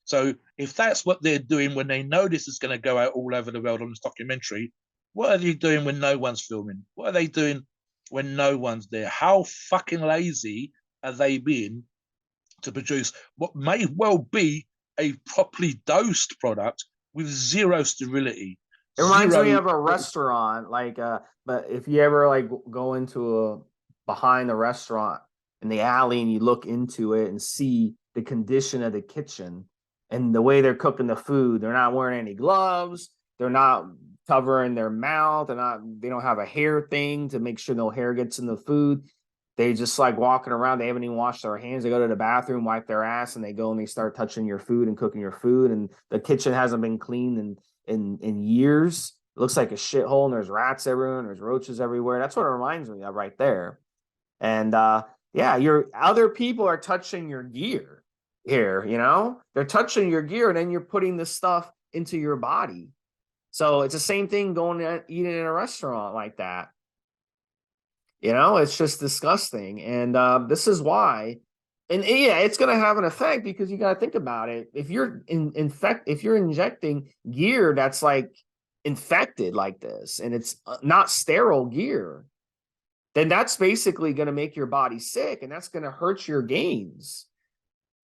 So if that's what they're doing when they know this is going to go out all over the world on this documentary, what are they doing when no one's filming? What are they doing when no one's there? How fucking lazy are they being to produce what may well be a properly dosed product with zero sterility? It reminds me of a restaurant, but if you ever like go into a behind the restaurant in the alley and you look into it and see the condition of the kitchen and the way they're cooking the food, they're not wearing any gloves, they're not covering their mouth, they don't have a hair thing to make sure no hair gets in the food. They just like walking around. They haven't even washed their hands. They go to the bathroom, wipe their ass, and they go and they start touching your food and cooking your food. And the kitchen hasn't been cleaned in years. It looks like a shithole, and there's rats everywhere, and there's roaches everywhere. That's what it reminds me of right there. And yeah, your other people are touching your gear here. They're touching your gear, and then you're putting this stuff into your body. So it's the same thing going to eating in a restaurant like that. It's just disgusting. And this is why And yeah, it's going to have an effect because you got to think about it. If you're if you're injecting gear that's like infected like this, and it's not sterile gear, then that's basically going to make your body sick, and that's going to hurt your gains,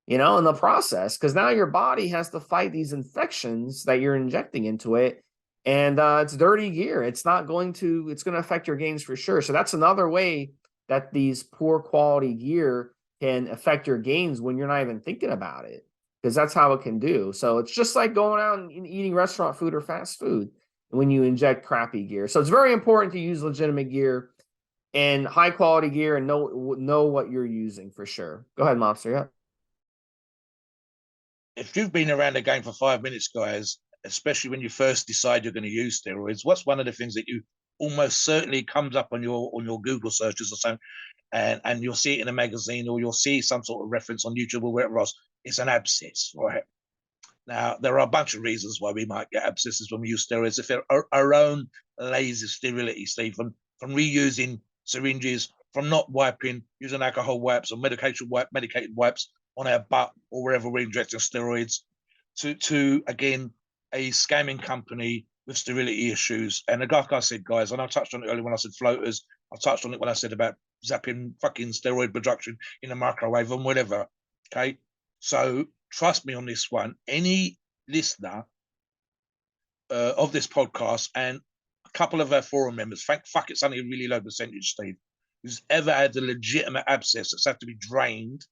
you know, in the process, because now your body has to fight these infections that you're injecting into it. And it's dirty gear. It's not going to, it's going to affect your gains for sure. So that's another way that these poor quality gear can affect your gains when you're not even thinking about it, because that's how it can do. So it's just like going out and eating restaurant food or fast food when you inject crappy gear. So it's very important to use legitimate gear and high quality gear and know what you're using for sure. Go ahead, Mobster. Yeah. If you've been around the game for 5 minutes, guys, especially when you first decide you're going to use steroids, what's one of the things that you almost certainly comes up on your Google searches or something, and you'll see it in a magazine or you'll see some sort of reference on YouTube or wherever else, it's an abscess, right? Now, there are a bunch of reasons why we might get abscesses when we use steroids. If they're our own lazy sterility, Steve, from reusing syringes, from not wiping, using alcohol wipes or medicated wipes on our butt or wherever we're injecting steroids, to again, a scamming company with sterility issues. And like I said, guys, and I touched on it earlier when I said floaters, I touched on it when I said about zapping fucking steroid production in a microwave and whatever. Okay. So trust me on this one. Any listener of this podcast and a couple of our forum members, fuck, it's only a really low percentage, Steve, who's ever had a legitimate abscess that's had to be drained,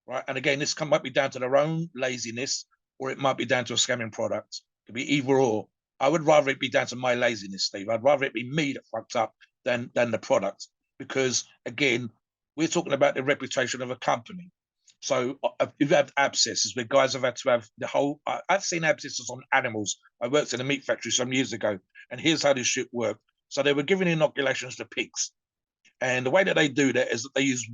right? And again, this might be down to their own laziness, or it might be down to a scamming product. It could be either or. I would rather it be down to my laziness, Steve. I'd rather it be me that fucked up than the product, because again, we're talking about the reputation of a company. So if you've had abscesses where guys have had to have the whole, I've seen abscesses on animals. I worked in a meat factory some years ago, and here's how this shit worked. So they were giving inoculations to pigs. And the way that they do that is that they use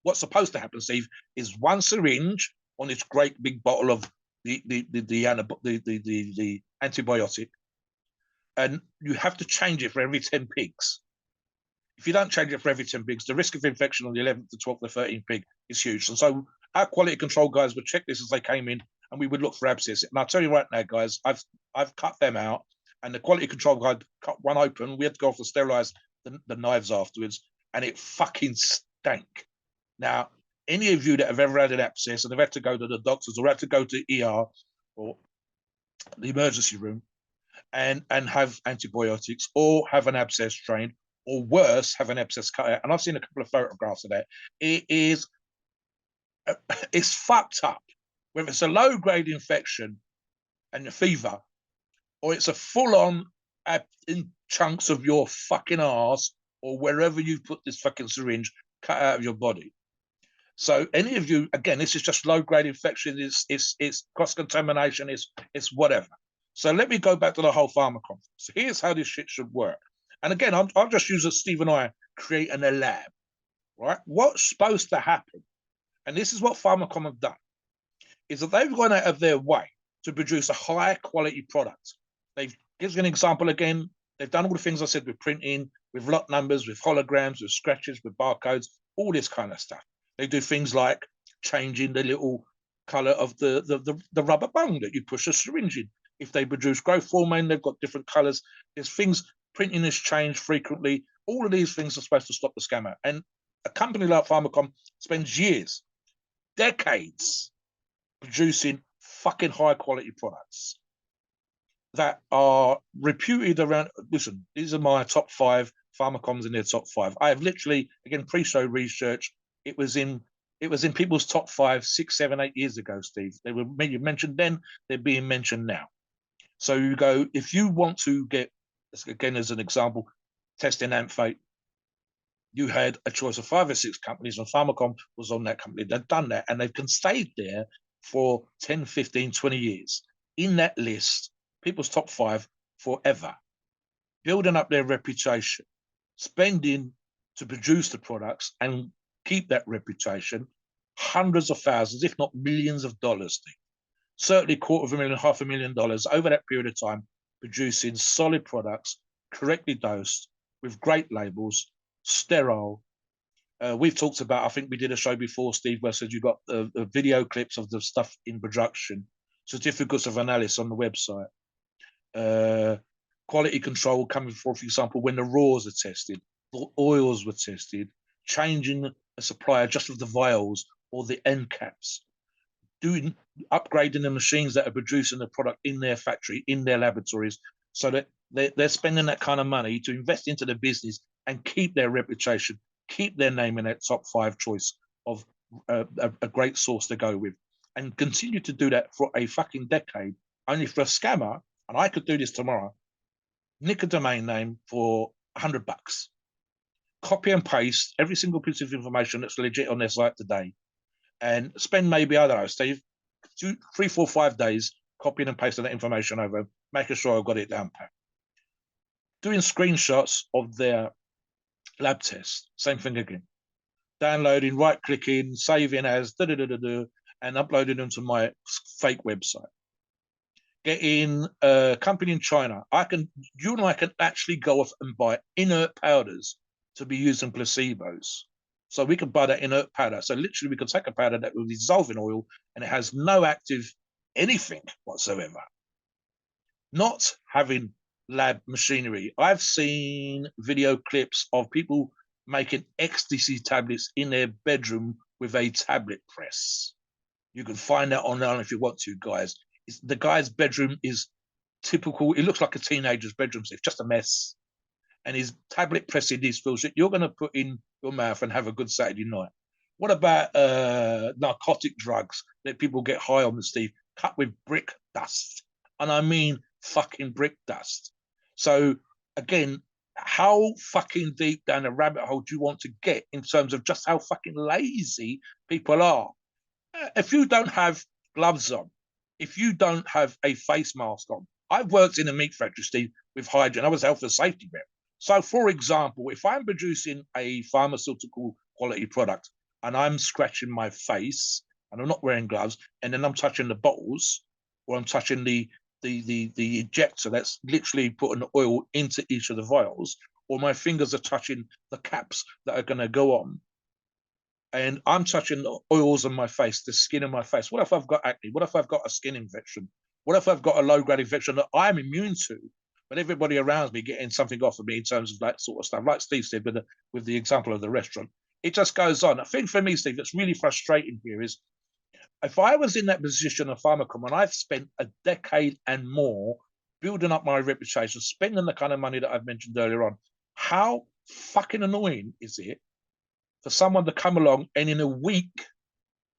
what's supposed to happen, Steve, is one syringe on this great big bottle of the antibiotic. And you have to change it for every 10 pigs. If you don't change it for every 10 pigs, the risk of infection on the 11th, the 12th, the 13th pig is huge. And so our quality control guys would check this as they came in, and we would look for abscess. And I'll tell you right now, guys, I've cut them out, and the quality control guy cut one open. We had to go off to sterilize the knives afterwards, and it fucking stank. Now, any of you that have ever had an abscess and have had to go to the doctors or had to go to ER or the emergency room and have antibiotics or have an abscess drained, or worse, have an abscess cut out, and I've seen a couple of photographs of that, it's fucked up. Whether it's a low-grade infection and a fever, or it's a full-on in chunks of your fucking arse, or wherever you put this fucking syringe cut out of your body. So any of you, again, this is just low-grade infection, it's cross-contamination, it's whatever. So let me go back to the whole pharmacom. So here's how this shit should work. And again, I'll just use what Steve and I create in a lab, right? What's supposed to happen, and this is what Pharmacom have done, is that they've gone out of their way to produce a high quality product. They've given an example again. They've done all the things I said with printing, with lot numbers, with holograms, with scratches, with barcodes, all this kind of stuff. They do things like changing the little color of the rubber bung that you push a syringe in. If they produce growth hormone, they've got different colors. There's things. Printing is changed frequently. All of these things are supposed to stop the scammer. And a company like Pharmacom spends years, decades, producing fucking high quality products that are reputed around. Listen, these are my top 5. Pharmacom's in their top 5. I have literally, again, pre-show research. It was in people's top 5, 6, 7, 8 years ago, Steve. They were mentioned then, they're being mentioned now. So you go, if you want to get, again, as an example, testing amphate, you had a choice of 5 or 6 companies, and Pharmacom was on that company. They've done that, and they've stayed there for 10, 15, 20 years. In that list, people's top 5 forever, building up their reputation, spending to produce the products and keep that reputation, hundreds of thousands, if not millions of dollars, certainly $250,000, $500,000 over that period of time, producing solid products, correctly dosed, with great labels, sterile, We've talked about, I think we did a show before, Steve, where I said you got the video clips of the stuff in production, certificates of analysis on the website, quality control coming for example, when the raws are tested, the oils were tested, changing a supplier just of the vials or the end caps, upgrading the machines that are producing the product in their factory, in their laboratories, so that they're spending that kind of money to invest into the business and keep their reputation, keep their name in that top 5 choice of a great source to go with, and continue to do that for a fucking decade. Only for a scammer, and I could do this tomorrow, nick a domain name for $100, copy and paste every single piece of information that's legit on their site today, and spend maybe, I don't know, Steve, 2, 3, 4, 5 days copying and pasting that information over, making sure I've got it down pat. Doing screenshots of their lab tests, same thing again. Downloading, right-clicking, saving as, and uploading them to my fake website. Getting a company in China. You and I can actually go off and buy inert powders to be used in placebos. So we can buy that inert powder. So literally we can take a powder that will dissolve in oil and it has no active anything whatsoever. Not having lab machinery. I've seen video clips of people making ecstasy tablets in their bedroom with a tablet press. You can find that online if you want to, guys. The guy's bedroom is typical. It looks like a teenager's bedroom. So it's just a mess. And his tablet pressing these pills that you're going to put in your mouth and have a good Saturday night. What about narcotic drugs that people get high on, Steve, cut with brick dust? And I mean fucking brick dust. So again, how fucking deep down the rabbit hole do you want to get in terms of just how fucking lazy people are? If you don't have gloves on, if you don't have a face mask on, I've worked in a meat factory, Steve, with hygiene. I was health and safety rep. So, for example, if I'm producing a pharmaceutical quality product and I'm scratching my face and I'm not wearing gloves, and then I'm touching the bottles or I'm touching the ejector that's literally putting the oil into each of the vials, or my fingers are touching the caps that are going to go on, and I'm touching the oils on my face, the skin on my face. What if I've got acne? What if I've got a skin infection? What if I've got a low-grade infection that I'm immune to, but everybody around me getting something off of me in terms of that sort of stuff, like Steve said with the example of the restaurant? It just goes on. I think for me, Steve, that's really frustrating here is, if I was in that position of Pharmacom and I've spent a decade and more building up my reputation, spending the kind of money that I've mentioned earlier on, how fucking annoying is it for someone to come along and in a week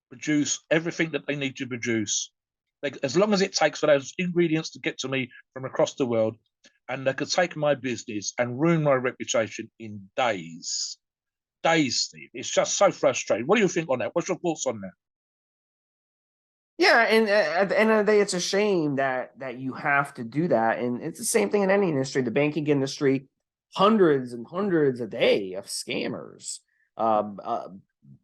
produce everything that they need to produce? Like, as long as it takes for those ingredients to get to me from across the world, and they could take my business and ruin my reputation in days. Days, Steve. It's just so frustrating. What do you think on that? What's your thoughts on that? Yeah, and at the end of the day, it's a shame that you have to do that. And it's the same thing in any industry, the banking industry, hundreds and hundreds a day of scammers.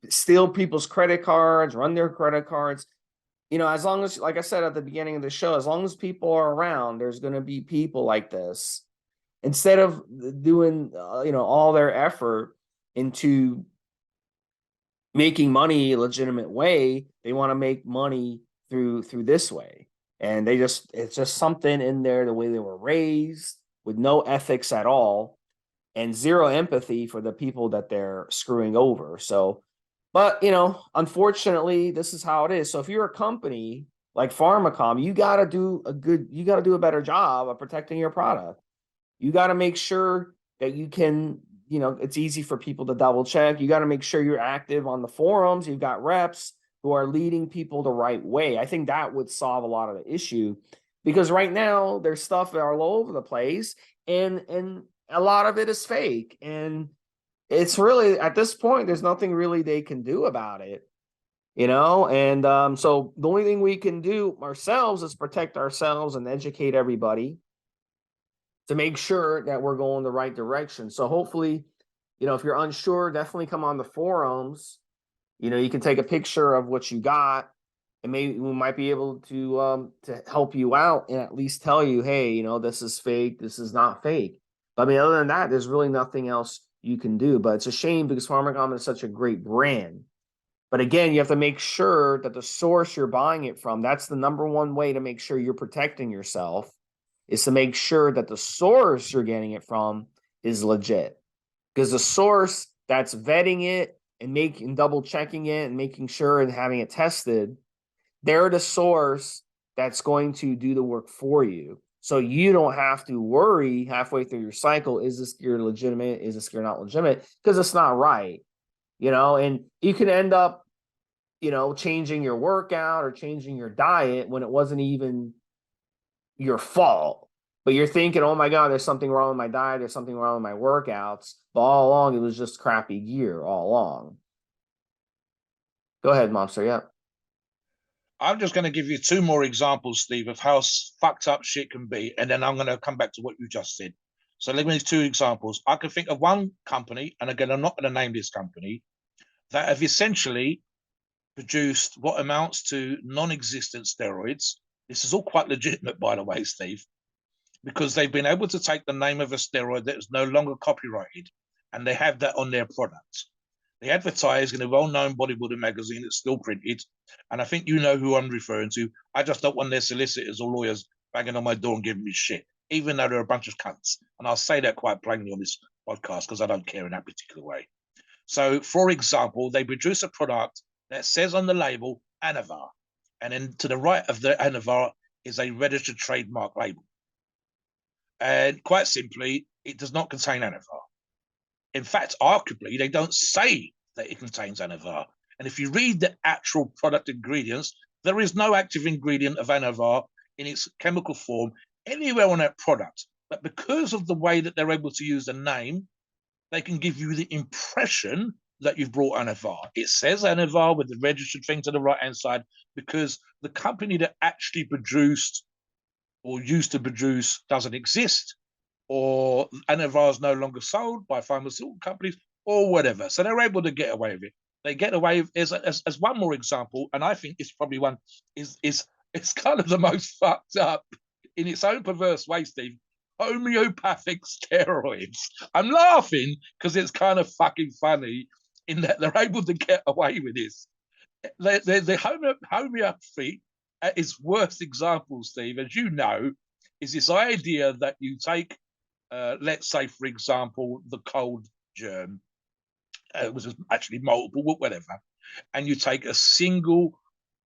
Steal people's credit cards, run their credit cards. You know, as long as, like I said at the beginning of the show, as long as people are around, there's going to be people like this. Instead of doing, all their effort into making money a legitimate way, they want to make money through this way. And it's just something in there, the way they were raised, with no ethics at all and zero empathy for the people that they're screwing over. So, but unfortunately, this is how it is. So if you're a company like Pharmacom, you got to do a better job of protecting your product. You got to make sure that you can, it's easy for people to double check. You got to make sure you're active on the forums. You've got reps who are leading people the right way. I think that would solve a lot of the issue, because right now there's stuff that are all over the place, and a lot of it is fake. And it's really, at this point, there's nothing really they can do about it, And so the only thing we can do ourselves is protect ourselves and educate everybody to make sure that we're going the right direction. So hopefully, if you're unsure, definitely come on the forums. You can take a picture of what you got, and maybe we might be able to help you out and at least tell you, hey, this is fake, this is not fake. But I mean, other than that, there's really nothing else you can do. But it's a shame because Pharmacom is such a great brand. But again, you have to make sure that the source you're buying it from, that's the number one way to make sure you're protecting yourself, is to make sure that the source you're getting it from is legit. Because the source that's vetting it and making double checking it and making sure and having it tested, they're the source that's going to do the work for you. So you don't have to worry halfway through your cycle, is this gear legitimate? Is this gear not legitimate? Because it's not right. And you can end up, changing your workout or changing your diet when it wasn't even your fault. But you're thinking, oh my God, there's something wrong with my diet, there's something wrong with my workouts. But all along, it was just crappy gear all along. Go ahead, Mobster. Yeah. I'm just going to give you two more examples, Steve, of how fucked up shit can be. And then I'm going to come back to what you just said. So let me two examples. I can think of one company, and again, I'm not going to name this company, that have essentially produced what amounts to non-existent steroids. This is all quite legitimate, by the way, Steve, because they've been able to take the name of a steroid that is no longer copyrighted, and they have that on their product. They advertise in a well-known bodybuilding magazine that's still printed, and I think you know who I'm referring to. I just don't want their solicitors or lawyers banging on my door and giving me shit, even though they're a bunch of cunts. And I'll say that quite plainly on this podcast because I don't care in that particular way. So, for example, they produce a product that says on the label Anavar, and then to the right of the Anavar is a registered trademark label. And quite simply, it does not contain Anavar. In fact, arguably, they don't say that it contains Anavar. And if you read the actual product ingredients, there is no active ingredient of Anavar in its chemical form anywhere on that product. But because of the way that they're able to use the name, they can give you the impression that you've brought Anavar. It says Anavar with the registered thing to the right-hand side because the company that actually produced or used to produce doesn't exist, or Anavar is no longer sold by pharmaceutical companies or whatever. So they're able to get away with it. They get away with, as one more example, and I think it's probably one, is it's kind of the most fucked up in its own perverse way, Steve, homeopathic steroids. I'm laughing because it's kind of fucking funny in that they're able to get away with this. The homeopathy at its worst example, Steve, as you know, is this idea that you take, let's say, for example, the cold germ, which is actually multiple, whatever, and you take a single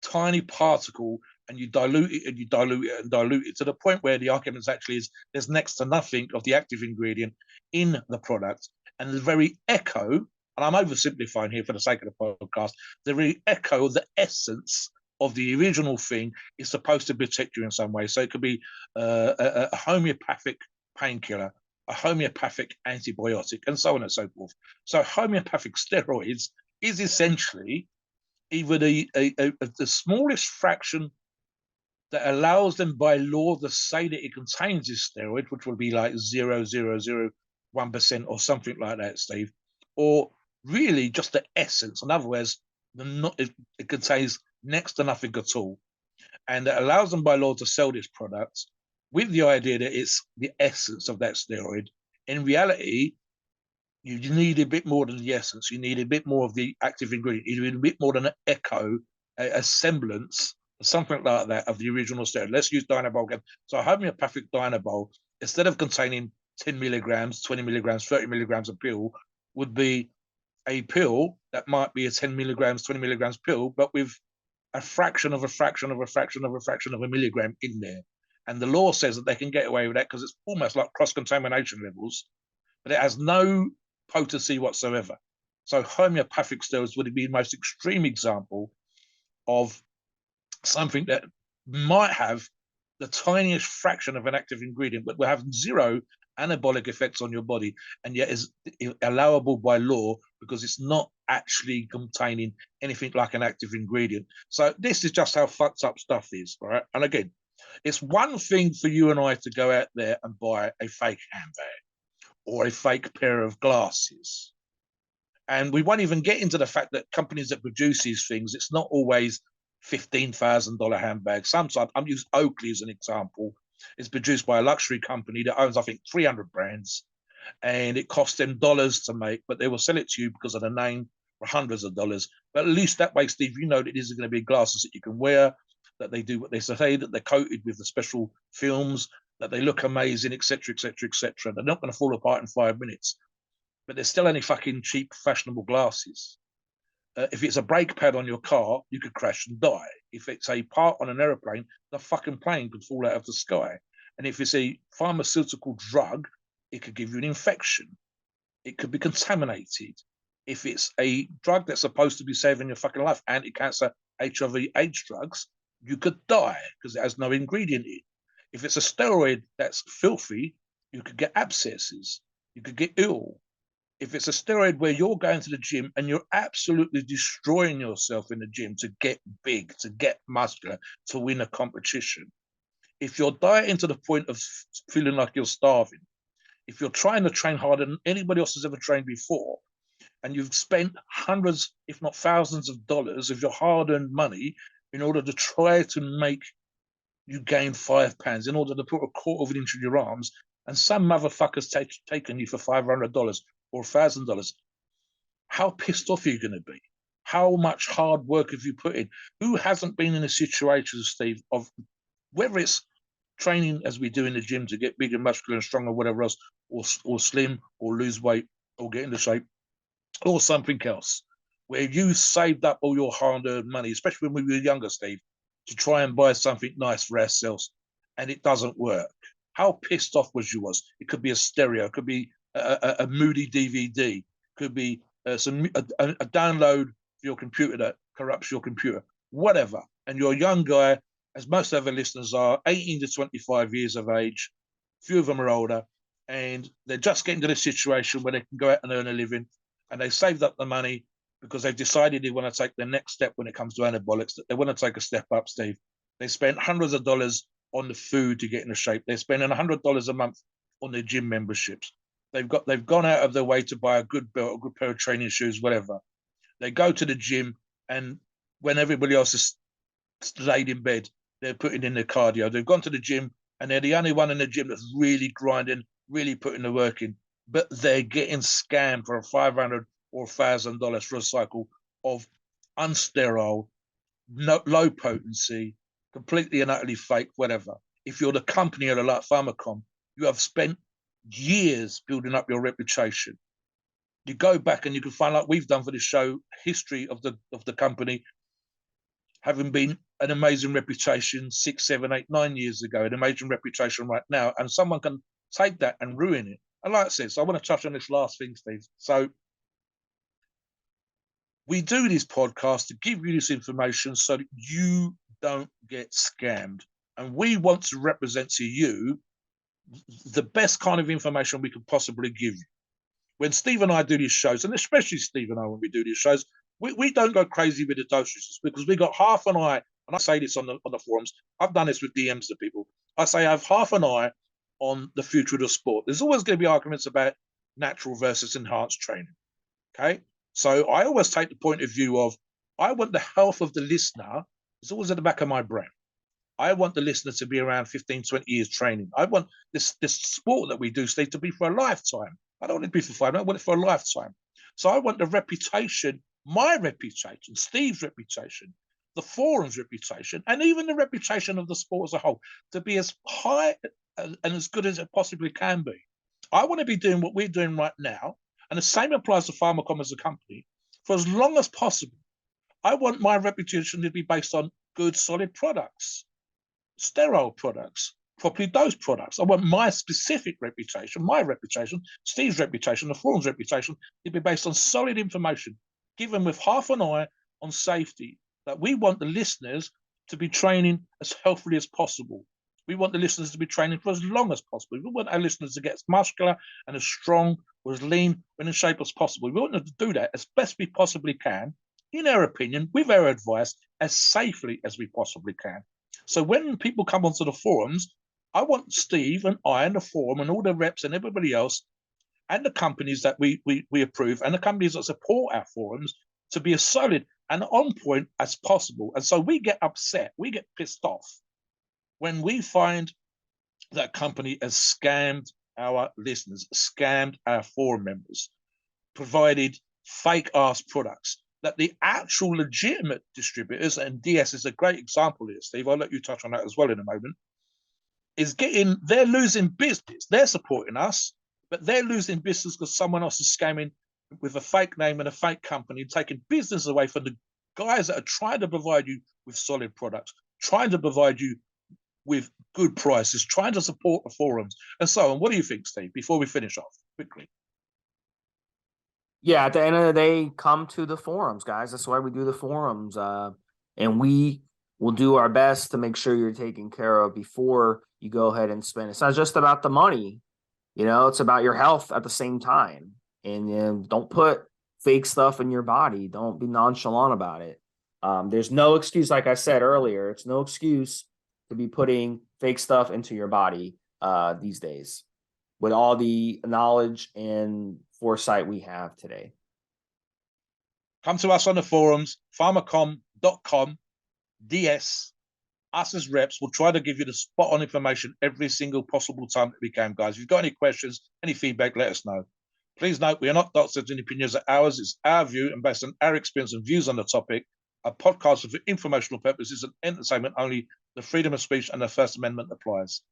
tiny particle and you dilute it and you dilute it and dilute it to the point where the argument actually is there's next to nothing of the active ingredient in the product. And the very echo, and I'm oversimplifying here for the sake of the podcast, the very echo of the essence of the original thing is supposed to protect you in some way. So it could be a homeopathic painkiller, a homeopathic antibiotic, and so on and so forth. So homeopathic steroids is essentially either the smallest fraction that allows them by law to say that it contains this steroid, which will be like 0.0001% or something like that, Steve, or really just the essence. In other words, it contains next to nothing at all. And it allows them by law to sell this product with the idea that it's the essence of that steroid. In reality, you need a bit more than the essence. You need a bit more of the active ingredient. You need a bit more than an echo, a semblance, something like that of the original steroid. Let's use Dynabol again. So a homeopathic Dynabol, instead of containing 10 milligrams, 20 milligrams, 30 milligrams of pill, would be a pill that might be a 10 milligrams, 20 milligrams pill, but with a fraction of a fraction of a fraction of a fraction of a milligram in there. And the law says that they can get away with that because it's almost like cross-contamination levels, but it has no potency whatsoever. So homeopathic steroids would be the most extreme example of something that might have the tiniest fraction of an active ingredient, but will have zero anabolic effects on your body, and yet is allowable by law because it's not actually containing anything like an active ingredient. So this is just how fucked up stuff is, right? And again, it's one thing for you and I to go out there and buy a fake handbag or a fake pair of glasses. And we won't even get into the fact that companies that produce these things, it's not always $15,000 handbags. Sometimes, I'm using Oakley as an example. It's produced by a luxury company that owns, I think, 300 brands. and it costs them dollars to make, but they will sell it to you because of the name for hundreds of dollars. But at least that way, Steve, you know that these are going to be glasses that you can wear, that they do what they say, that they're coated with the special films, that they look amazing, etc., etc., etc. They're not going to fall apart in 5 minutes, but they're still only fucking cheap, fashionable glasses. If it's a brake pad on your car, you could crash and die. If it's a part on an aeroplane, the fucking plane could fall out of the sky. And if it's a pharmaceutical drug, it could give you an infection. It could be contaminated. If it's a drug that's supposed to be saving your fucking life, anti-cancer, HIV/AIDS drugs, you could die because it has no ingredient in. If it's a steroid that's filthy, you could get abscesses. You could get ill. If it's a steroid where you're going to the gym and you're absolutely destroying yourself in the gym to get big, to get muscular, to win a competition. If you're dieting to the point of feeling like you're starving, if you're trying to train harder than anybody else has ever trained before, and you've spent hundreds, if not thousands of dollars of your hard-earned money in order to try to make you gain 5 pounds, in order to put a quarter of an inch in your arms, and some motherfucker's taken you for $500 or $1,000, how pissed off are you going to be? How much hard work have you put in? Who hasn't been in a situation, Steve, of whether it's training as we do in the gym to get big and muscular and strong or whatever else, or slim or lose weight or get into shape, or something else, where you saved up all your hard-earned money, especially when we were younger, Steve, to try and buy something nice for ourselves, and it doesn't work. How pissed off was you? It could be a stereo, it could be a moody DVD, could be a download for your computer that corrupts your computer, whatever. And you're a young guy, as most of our listeners are, 18 to 25 years of age. A few of them are older, and they're just getting to the situation where they can go out and earn a living, and they've saved up the money because they've decided they want to take the next step when it comes to anabolics, that they want to take a step up, Steve. They spent hundreds of dollars on the food to get into shape. They're spending $100 a month on their gym memberships. They've gone out of their way to buy a good belt, a good pair of training shoes, whatever. They go to the gym, and when everybody else is laid in bed, they're putting in their cardio. They've gone to the gym, and they're the only one in the gym that's really grinding, really putting the work in. But they're getting scammed for $500 or $1,000 for a cycle of unsterile, low potency, completely and utterly fake, whatever. If you're the company or like Pharmacom, you have spent years building up your reputation. You go back and you can find, like we've done for the show, history of the company, having been an amazing reputation 6, 7, 8, 9 years ago, an amazing reputation right now, and someone can take that and ruin it. And like I said, so I want to touch on this last thing, Steve. So we do this podcast to give you this information so that you don't get scammed. And we want to represent to you the best kind of information we could possibly give you. When Steve and I do these shows, and especially Steve and I when we do these shows, we don't go crazy with the dosages because we got half an eye, and I say this on the forums, I've done this with DMs to people. I say I have half an eye on the future of the sport. There's always going to be arguments about natural versus enhanced training. Okay. So I always take the point of view of, I want the health of the listener. It's always at the back of my brain. I want the listener to be around 15, 20 years training. I want this sport that we do, Steve, to be for a lifetime. I don't want it to be for 5, I want it for a lifetime. So I want the reputation, my reputation, Steve's reputation, the forum's reputation, and even the reputation of the sport as a whole to be as high and as good as it possibly can be. I want to be doing what we're doing right now, and the same applies to Pharmacom as a company, for as long as possible. I want my reputation to be based on good, solid products, sterile products, properly dosed products. I want my specific reputation, my reputation, Steve's reputation, the forum's reputation to be based on solid information, given with half an eye on safety, that we want the listeners to be training as healthily as possible. We want the listeners to be training for as long as possible. We want our listeners to get as muscular and as strong or as lean and in shape as possible. We want them to do that as best we possibly can, in our opinion, with our advice, as safely as we possibly can. So when people come onto the forums, I want Steve and I and the forum and all the reps and everybody else and the companies that we approve and the companies that support our forums to be as solid and on point as possible. And so we get upset, we get pissed off when we find that company has scammed our listeners, scammed our forum members, provided fake ass products that the actual legitimate distributors, and DS is a great example here, Steve, I'll let you touch on that as well in a moment, they're losing business. They're supporting us, but they're losing business because someone else is scamming with a fake name and a fake company, taking business away from the guys that are trying to provide you with solid products, trying to provide you with good prices, trying to support the forums and so on. What do you think, Steve, before we finish off quickly? Yeah, at the end of the day, come to the forums, guys. That's why we do the forums. And we will do our best to make sure you're taken care of before you go ahead and spend. It's not just about the money, it's about your health at the same time. And don't put fake stuff in your body. Don't be nonchalant about it. There's no excuse, like I said earlier, it's no excuse to be putting fake stuff into your body these days with all the knowledge and foresight we have today. Come to us on the forums, pharmacom.com, DS, us as reps will try to give you the spot on information every single possible time that we can, guys. If you've got any questions, any feedback, let us know. Please note, we are not doctors and opinions are ours. It's our view and based on our experience and views on the topic. A podcast for informational purposes and entertainment only. The freedom of speech and the First Amendment applies.